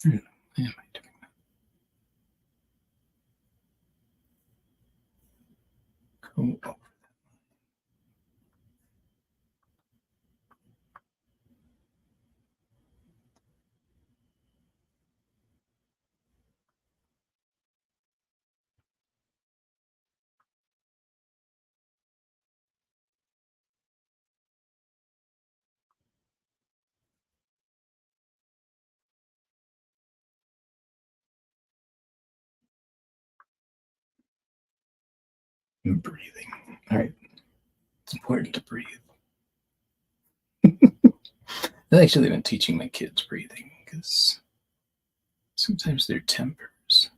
Why am I doing that? Cool. I'm breathing. All right. It's important to breathe. I've actually been teaching my kids breathing because sometimes their tempers.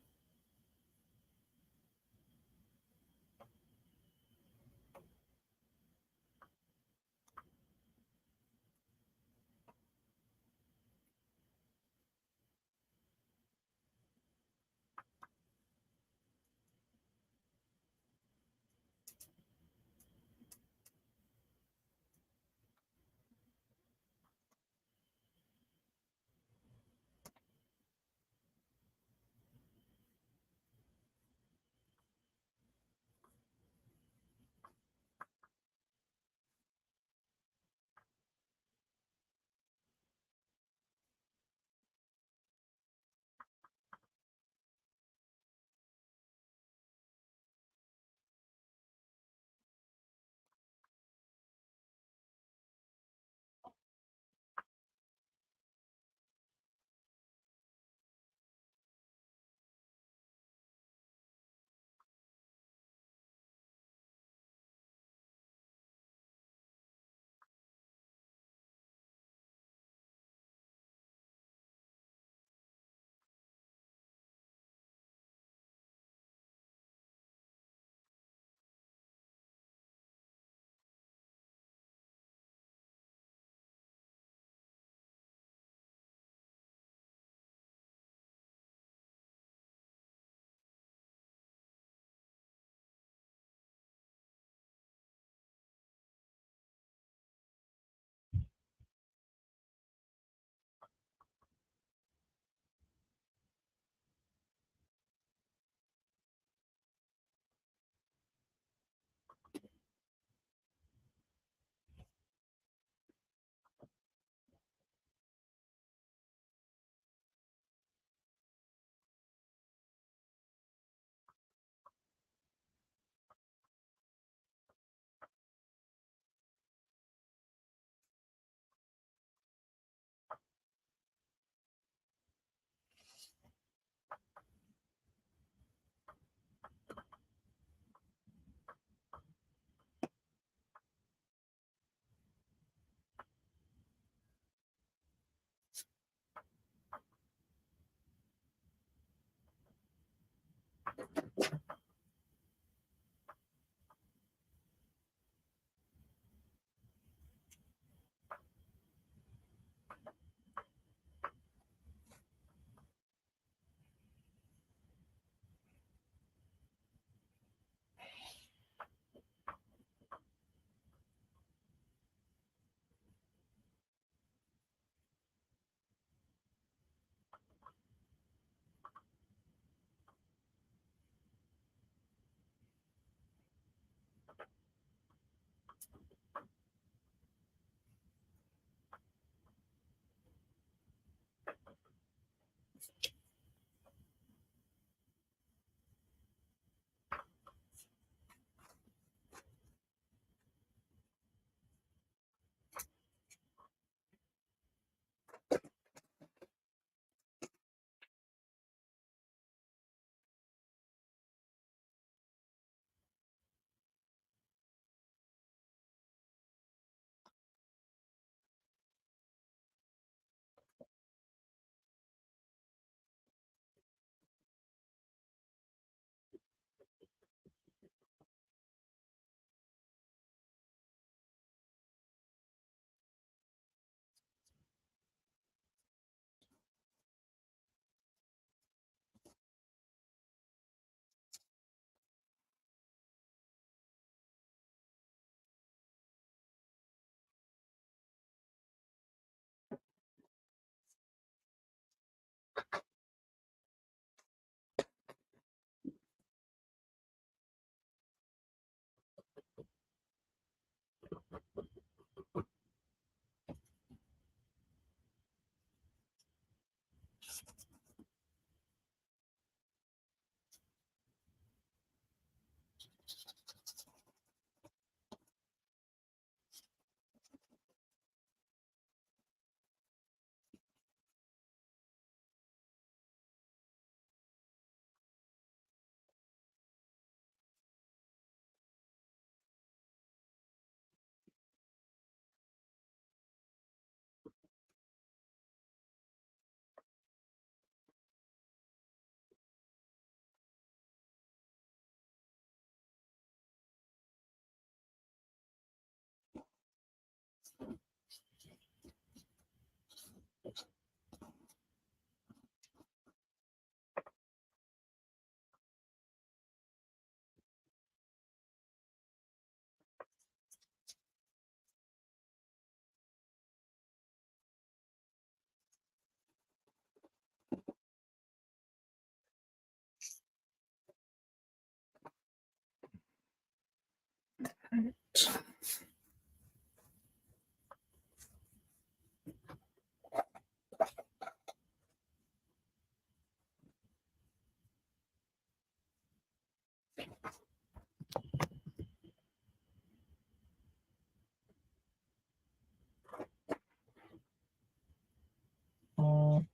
All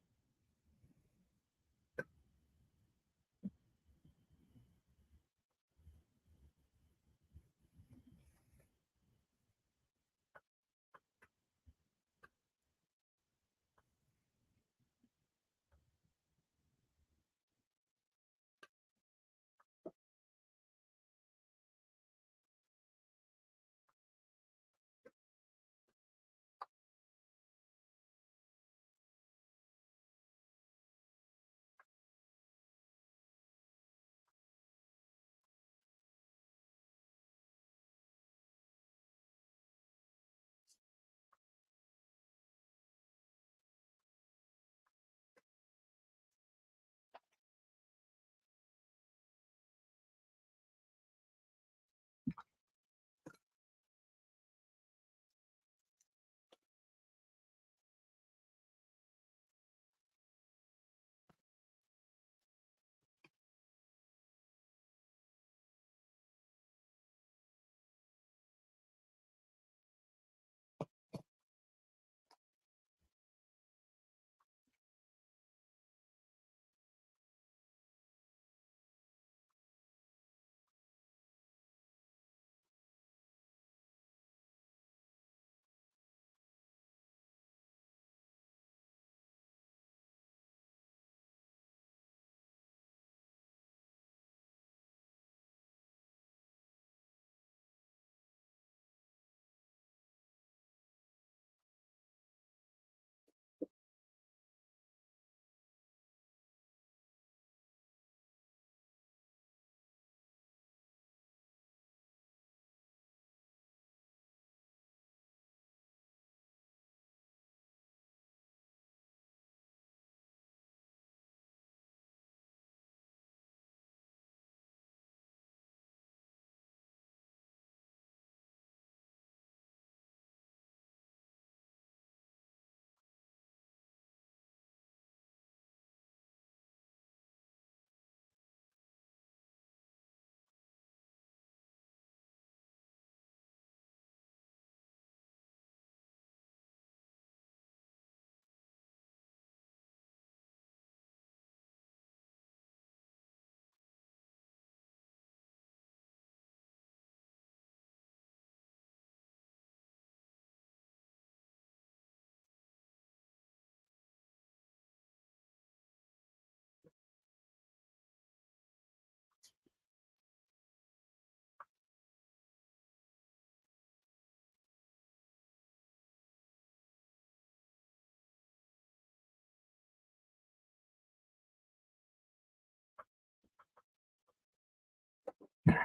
right.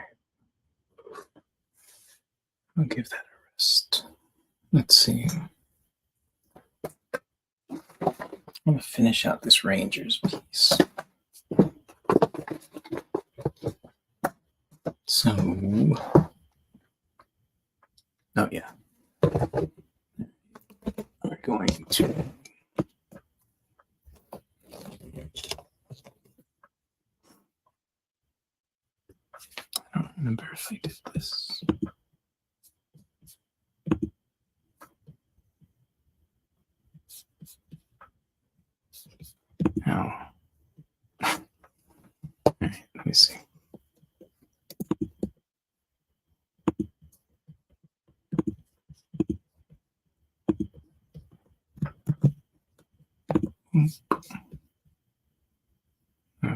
I'll give that a rest. Let's see. I'm going to finish out this Rangers piece. So, oh yeah. We're going to I don't remember if I did this. Oh. All right, let me see. Okay.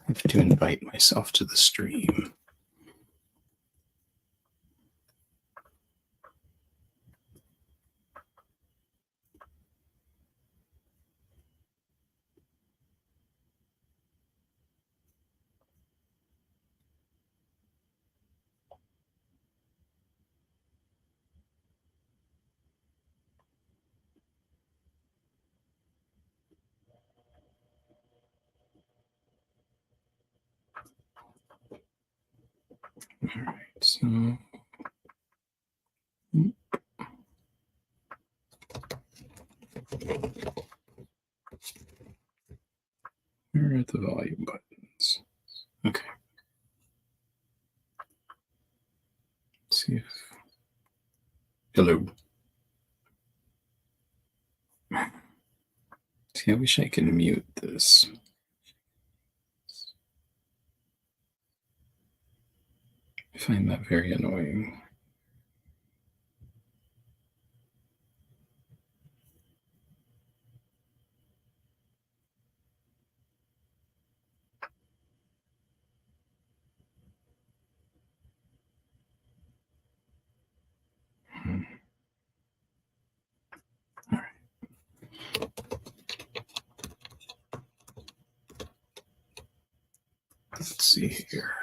I have to invite myself to the stream. All right, so where are the volume buttons? Okay. Let's see if. Hello. See, I wish I could mute this. I find that very annoying. Hmm. All right. Let's see here.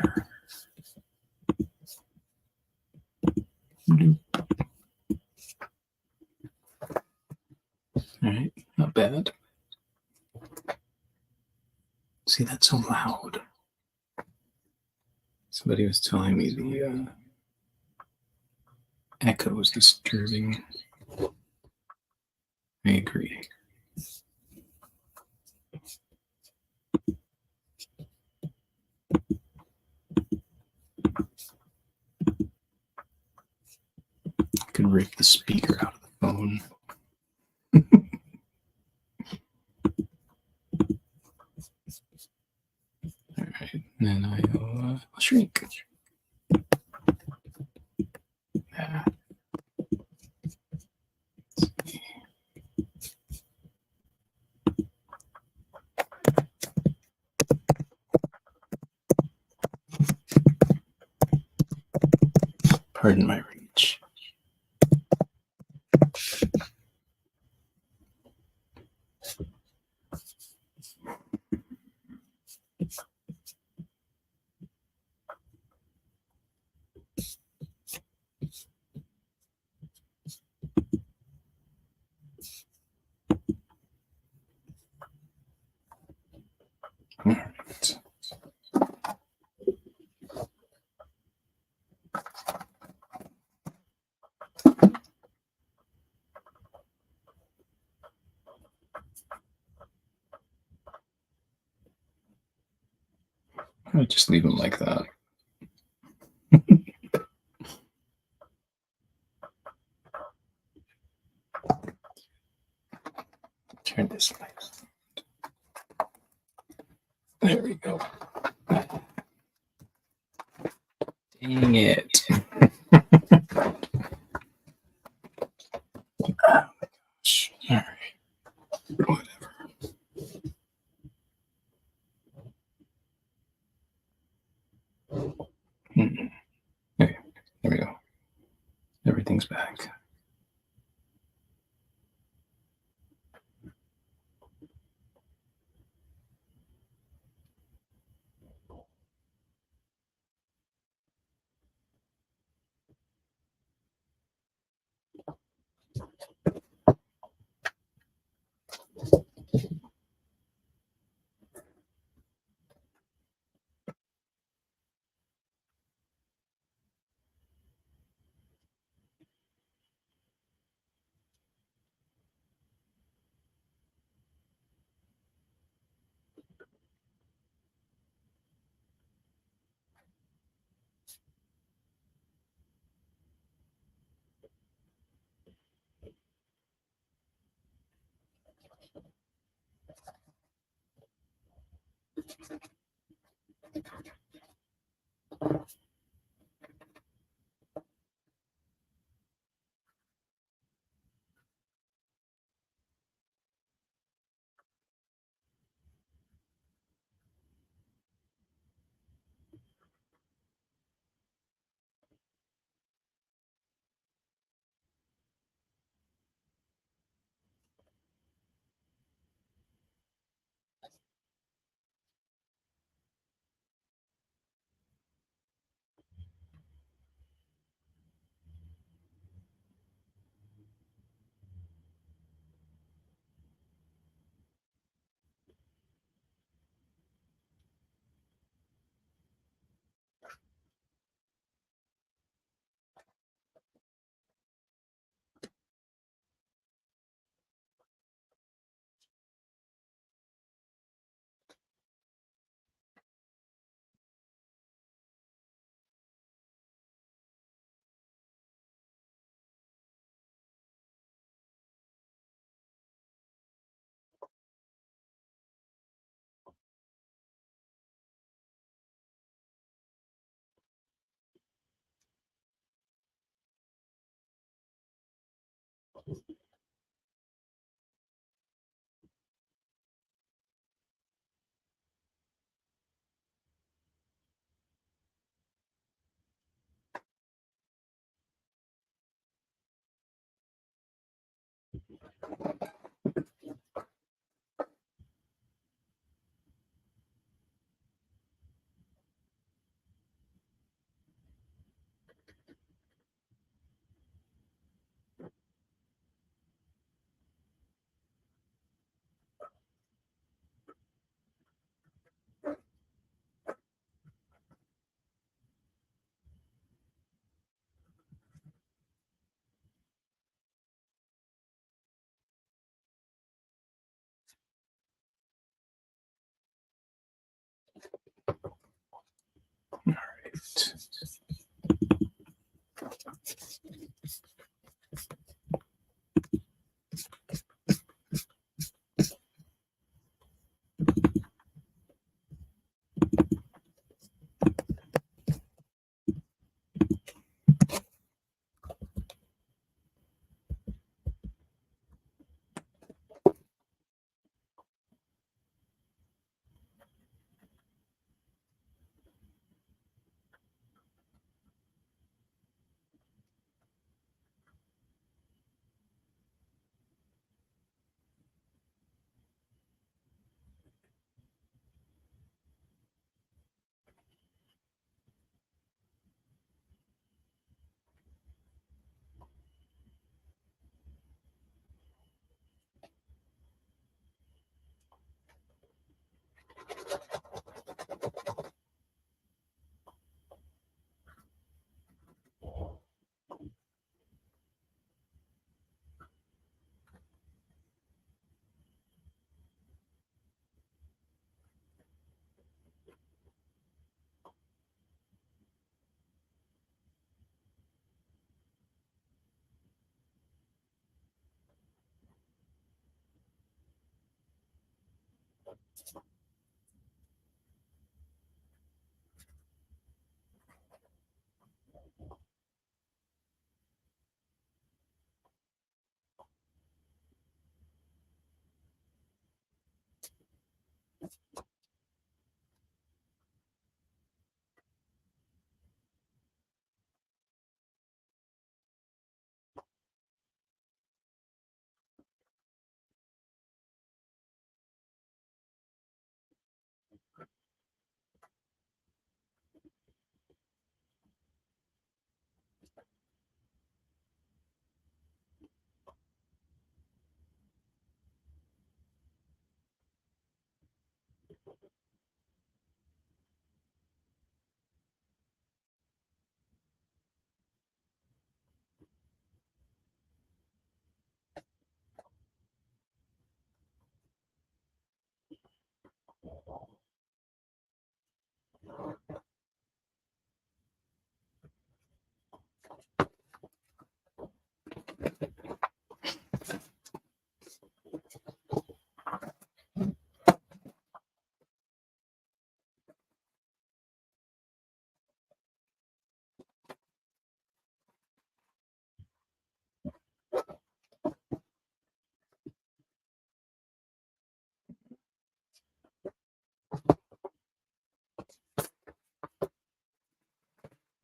All right, not bad. See, that's so loud. Somebody was telling me the echo was disturbing. I agree. I could rip the speaker out of the phone. All right, then I'll shrink. Ah. Pardon my reach. All right. I'll just leave them like that. Turn this light on. There we go. Dang it. Oh my gosh. All right. Whatever. Okay, there we go. Everything's back. All right.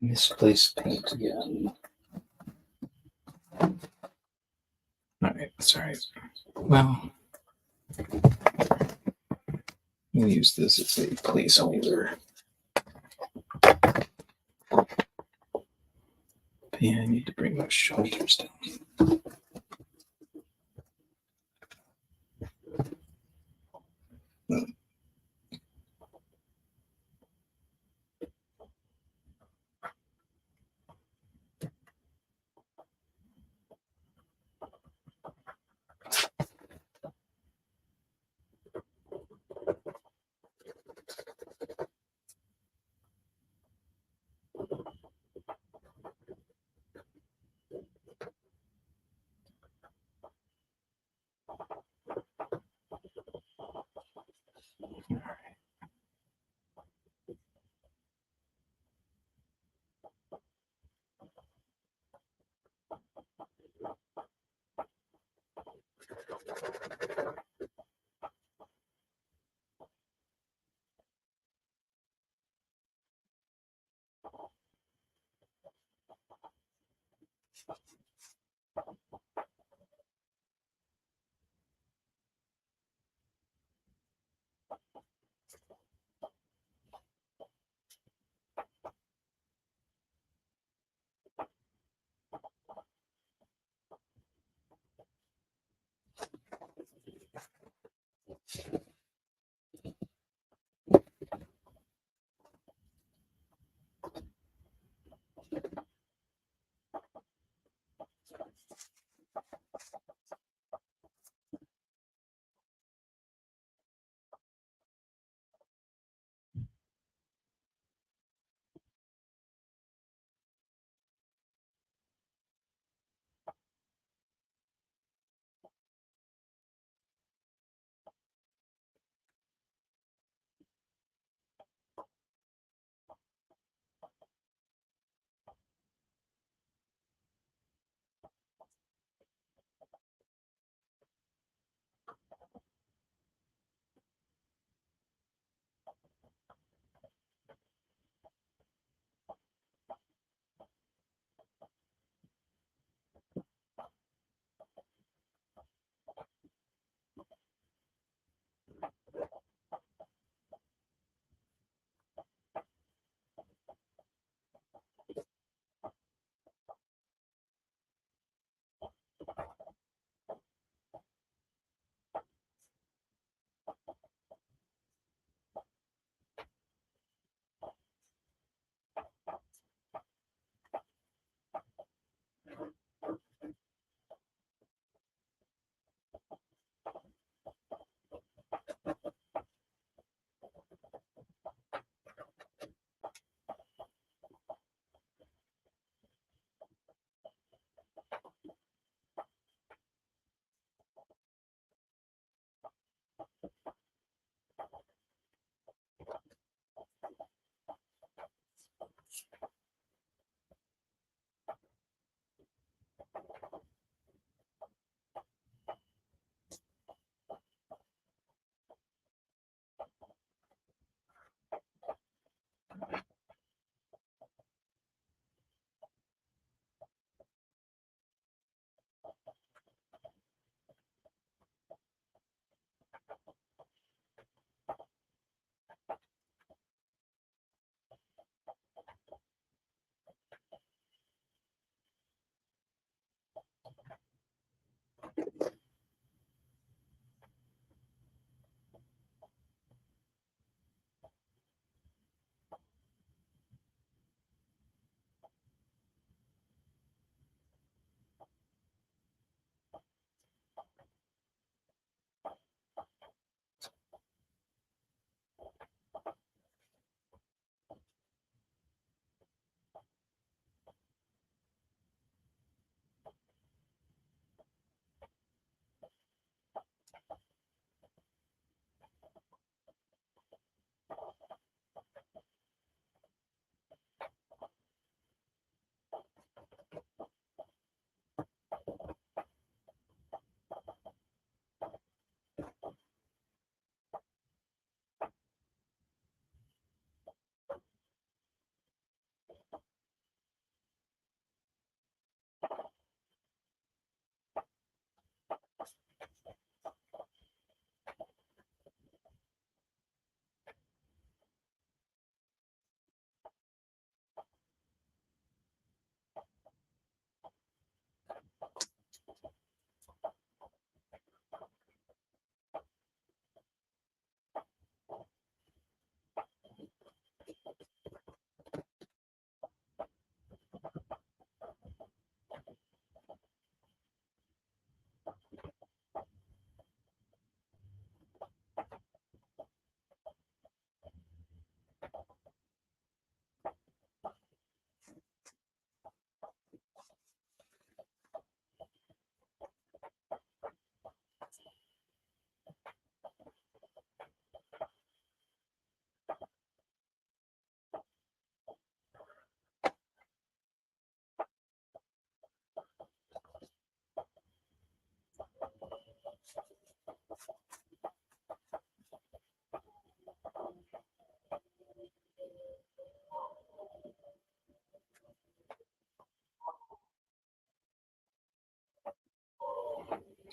Misplaced paint again. All right, sorry. Well, we'll use this as a placeholder. But yeah, I need to bring those shoulders down.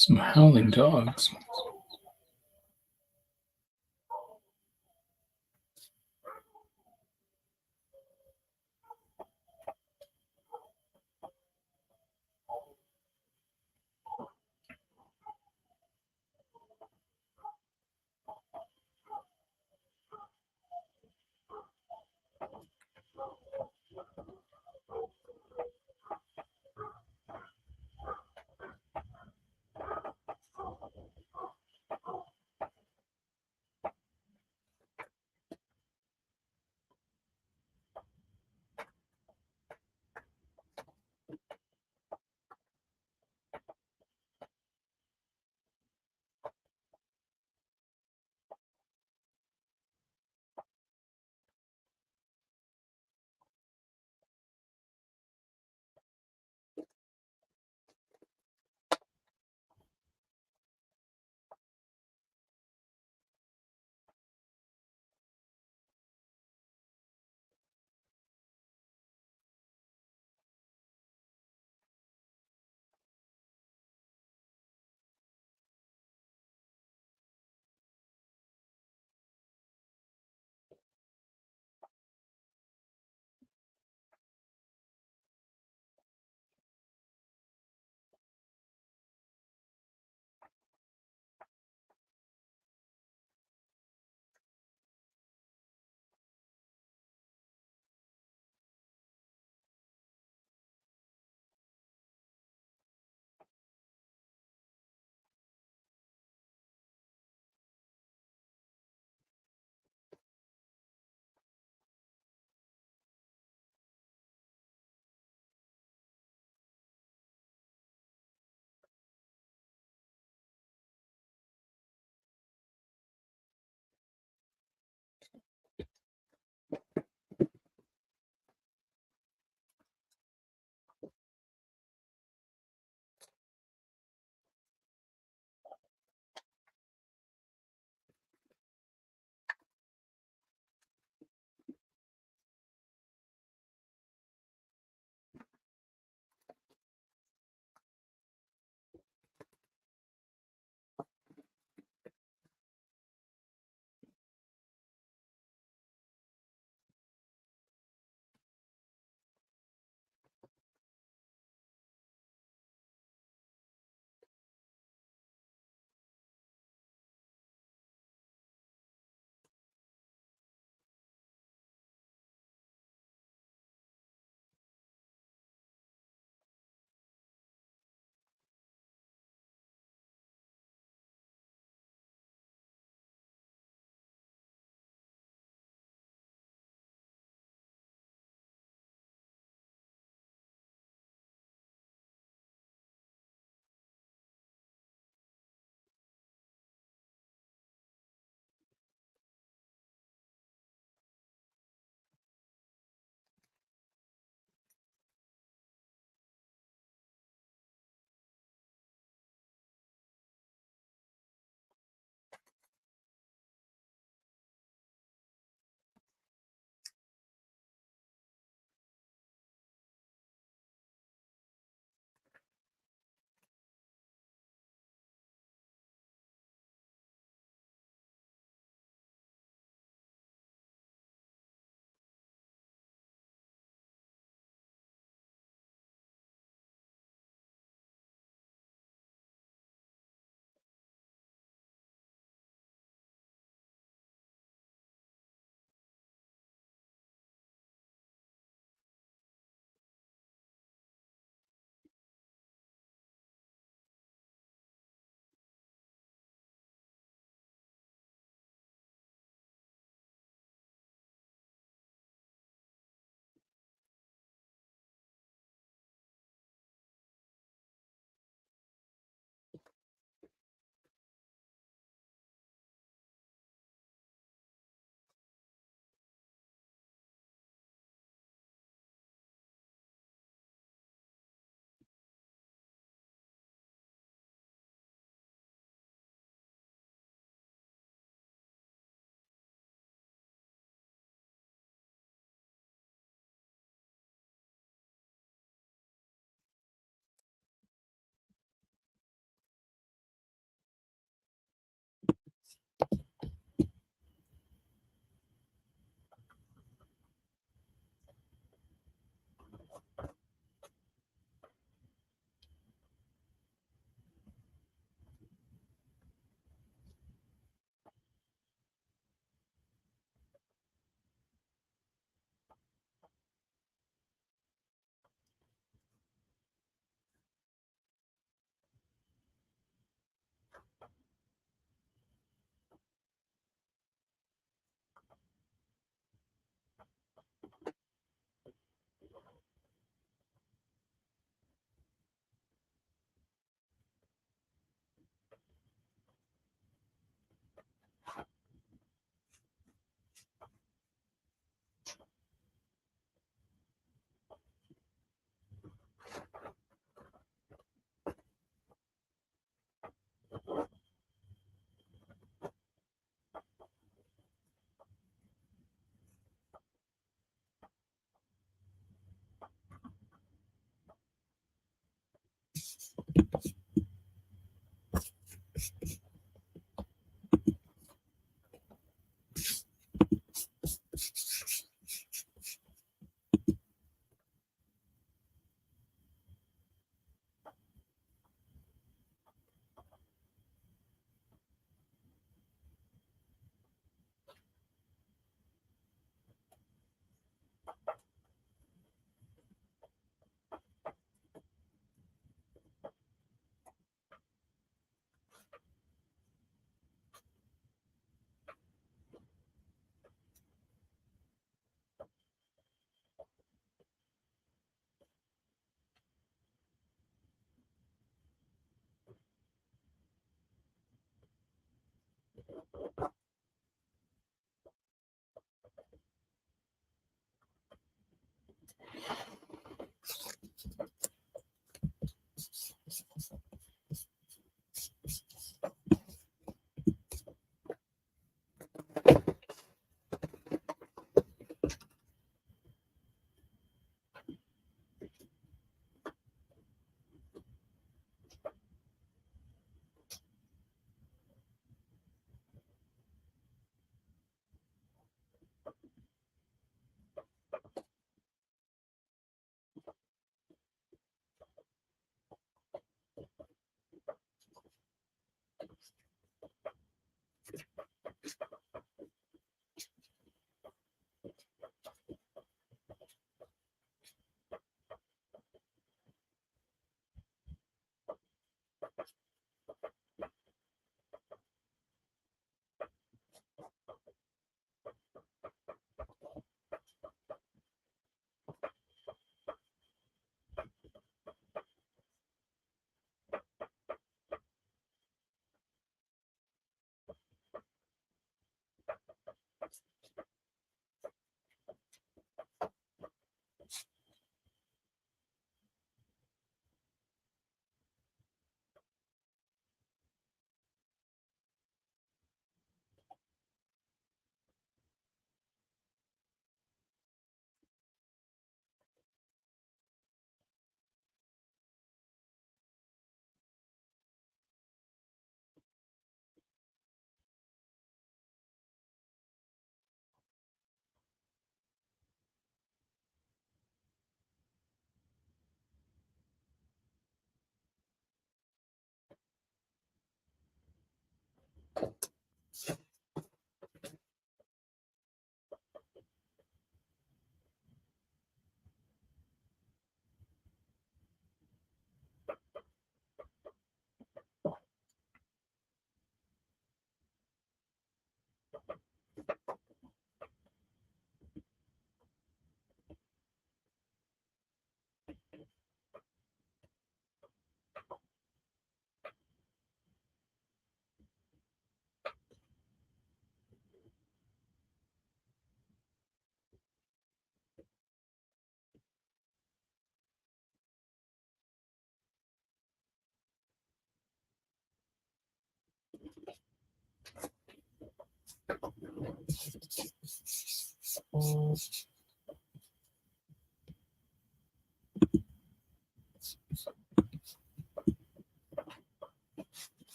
Some howling dogs.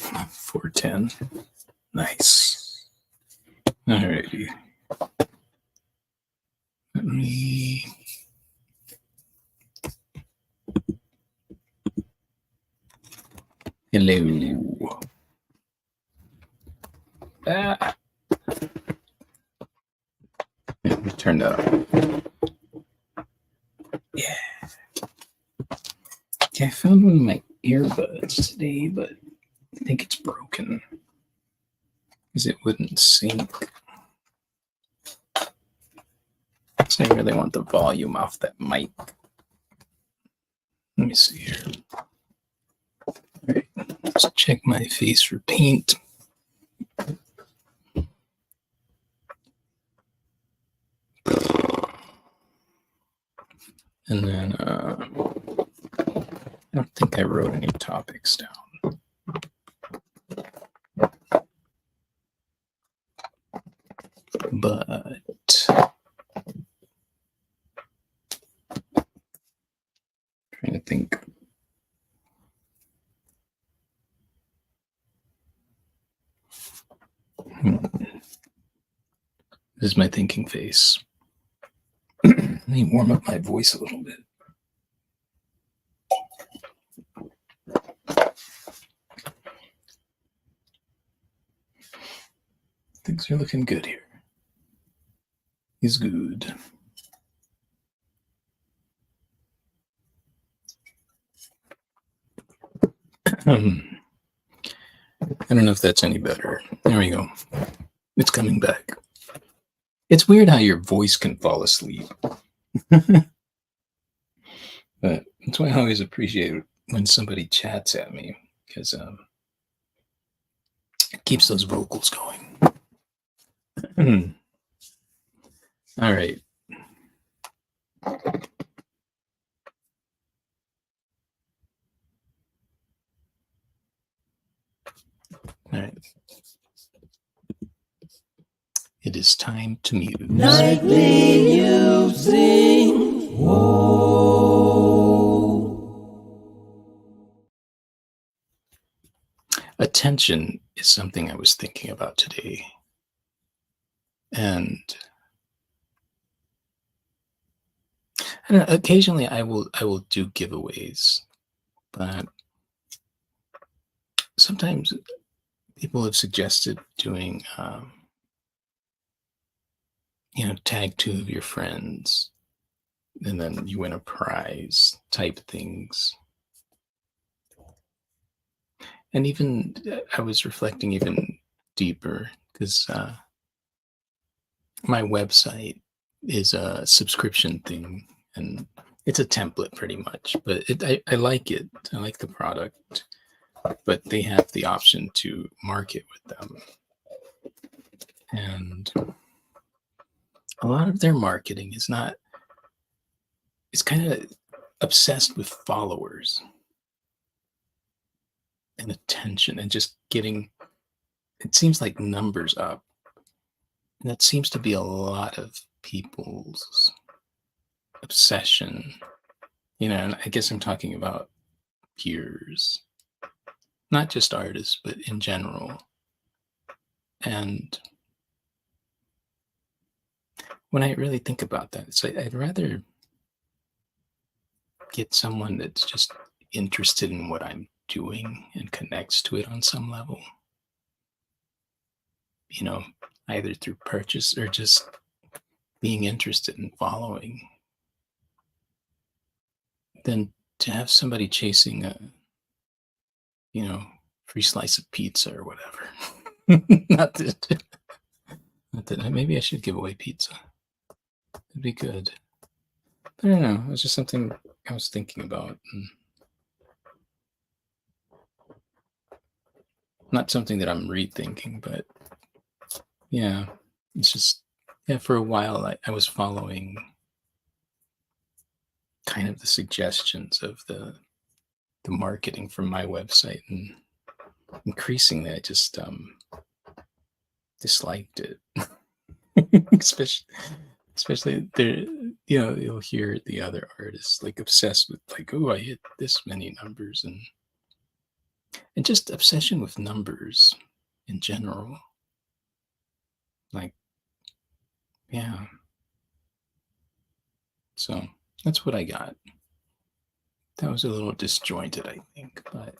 $410. Nice. Alrighty. Let me. Hello. Ah. Let me turn that up. Yeah. Okay, I found one of my earbuds today, but I think it's broken because it wouldn't sync. So I really want the volume off that mic. Let me see here. All right, let's check my face for paint. And then I don't think I wrote any topics down. But trying to think. This is my thinking face. Let me warm up my voice a little bit. Things are looking good here. He's good. I don't know if that's any better. There we go. It's coming back. It's weird how your voice can fall asleep. But that's why I always appreciate when somebody chats at me, because it keeps those vocals going. All right. All right. It is time to muse. Nightly musing. Attention is something I was thinking about today. And I don't know, occasionally I will do giveaways, but sometimes people have suggested doing tag 2 of your friends and then you win a prize type things. And even I was reflecting even deeper because my website is a subscription thing and it's a template pretty much, but I like it. I like the product, but they have the option to market with them. And a lot of their marketing is not, it's kind of obsessed with followers and attention and just getting, it seems like numbers up. And that seems to be a lot of people's obsession, and I guess I'm talking about peers, not just artists, but in general. And when I really think about that, it's like I'd rather get someone that's just interested in what I'm doing and connects to it on some level, either through purchase or just being interested in following, than to have somebody chasing a free slice of pizza or whatever. not that maybe I should give away pizza. It'd be good. But I don't know. It was just something I was thinking about. Not something that I'm rethinking, but yeah, it's just, for a while I was following kind of the suggestions of the marketing from my website, and increasingly I just disliked it. especially there, you'll hear the other artists like obsessed with like, oh, I hit this many numbers, and just obsession with numbers in general. Like, yeah. So that's what I got. That was a little disjointed, I think, but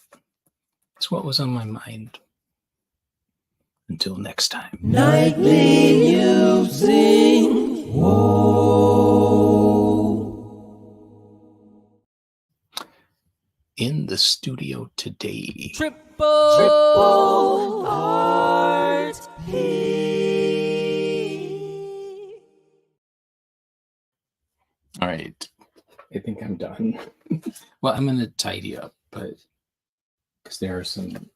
it's what was on my mind. Until next time. Nightly musing. In the studio today. Triple Art P. All right. I think I'm done. Well, I'm going to tidy up, but because there are some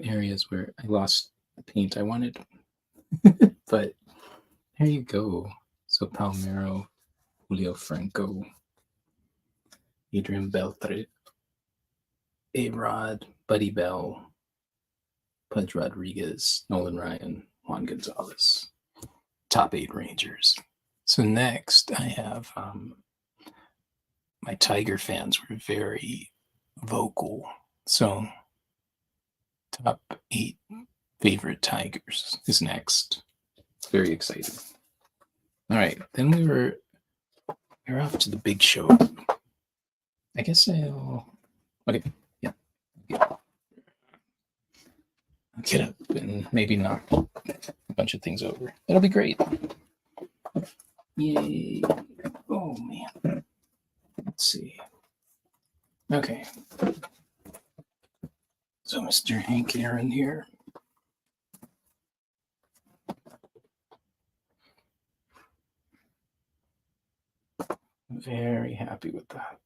areas where I lost the paint I wanted. But there you go. So Palmero, Julio Franco, Adrian Beltre, A-Rod, Buddy Bell, Pudge Rodriguez, Nolan Ryan, Juan Gonzalez. Top 8 Rangers. So next I have my Tiger fans were very vocal. So top 8 favorite Tigers is next. It's very exciting. All right, then we're off to the big show. I guess I'll yeah. I'll get up and maybe knock a bunch of things over. It'll be great. Yay. Oh man. Let's see. Okay. So Mr. Hank Aaron here. Very happy with that.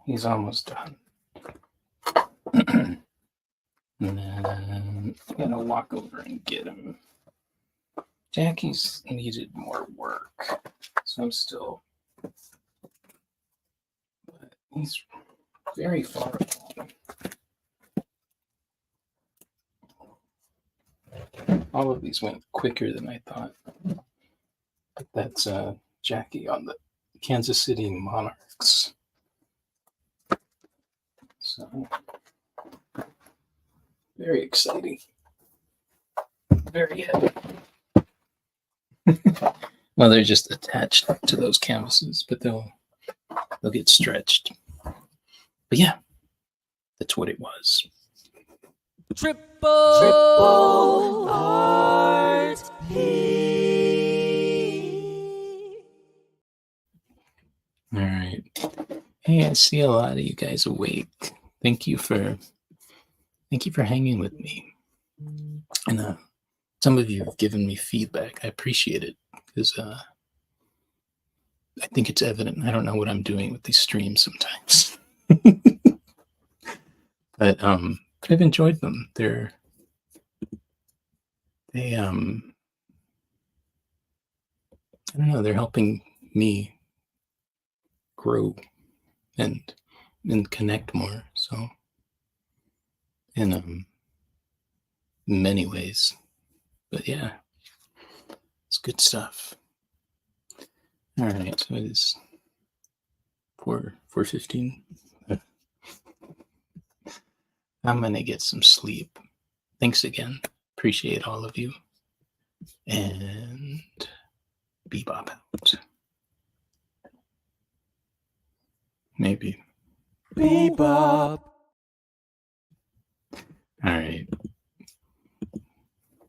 He's almost done. And then I'm gonna walk over and get him. Jackie's needed more work, so I'm still. But he's very far along. All of these went quicker than I thought. That's Jackie on the Kansas City Monarchs. So very exciting. Very heavy. Well, they're just attached to those canvases, but they'll get stretched. But yeah, that's what it was. Triple Art P. All right. Hey, I see a lot of you guys awake. Thank you for hanging with me. And some of you have given me feedback. I appreciate it because I think it's evident. I don't know what I'm doing with these streams sometimes. But I've enjoyed them. They I don't know, they're helping me grow and connect more. So in many ways. But yeah, it's good stuff. All right, so it is 4:15. I'm gonna get some sleep. Thanks again. Appreciate all of you. And Bebop out. Maybe. Bebop. All right.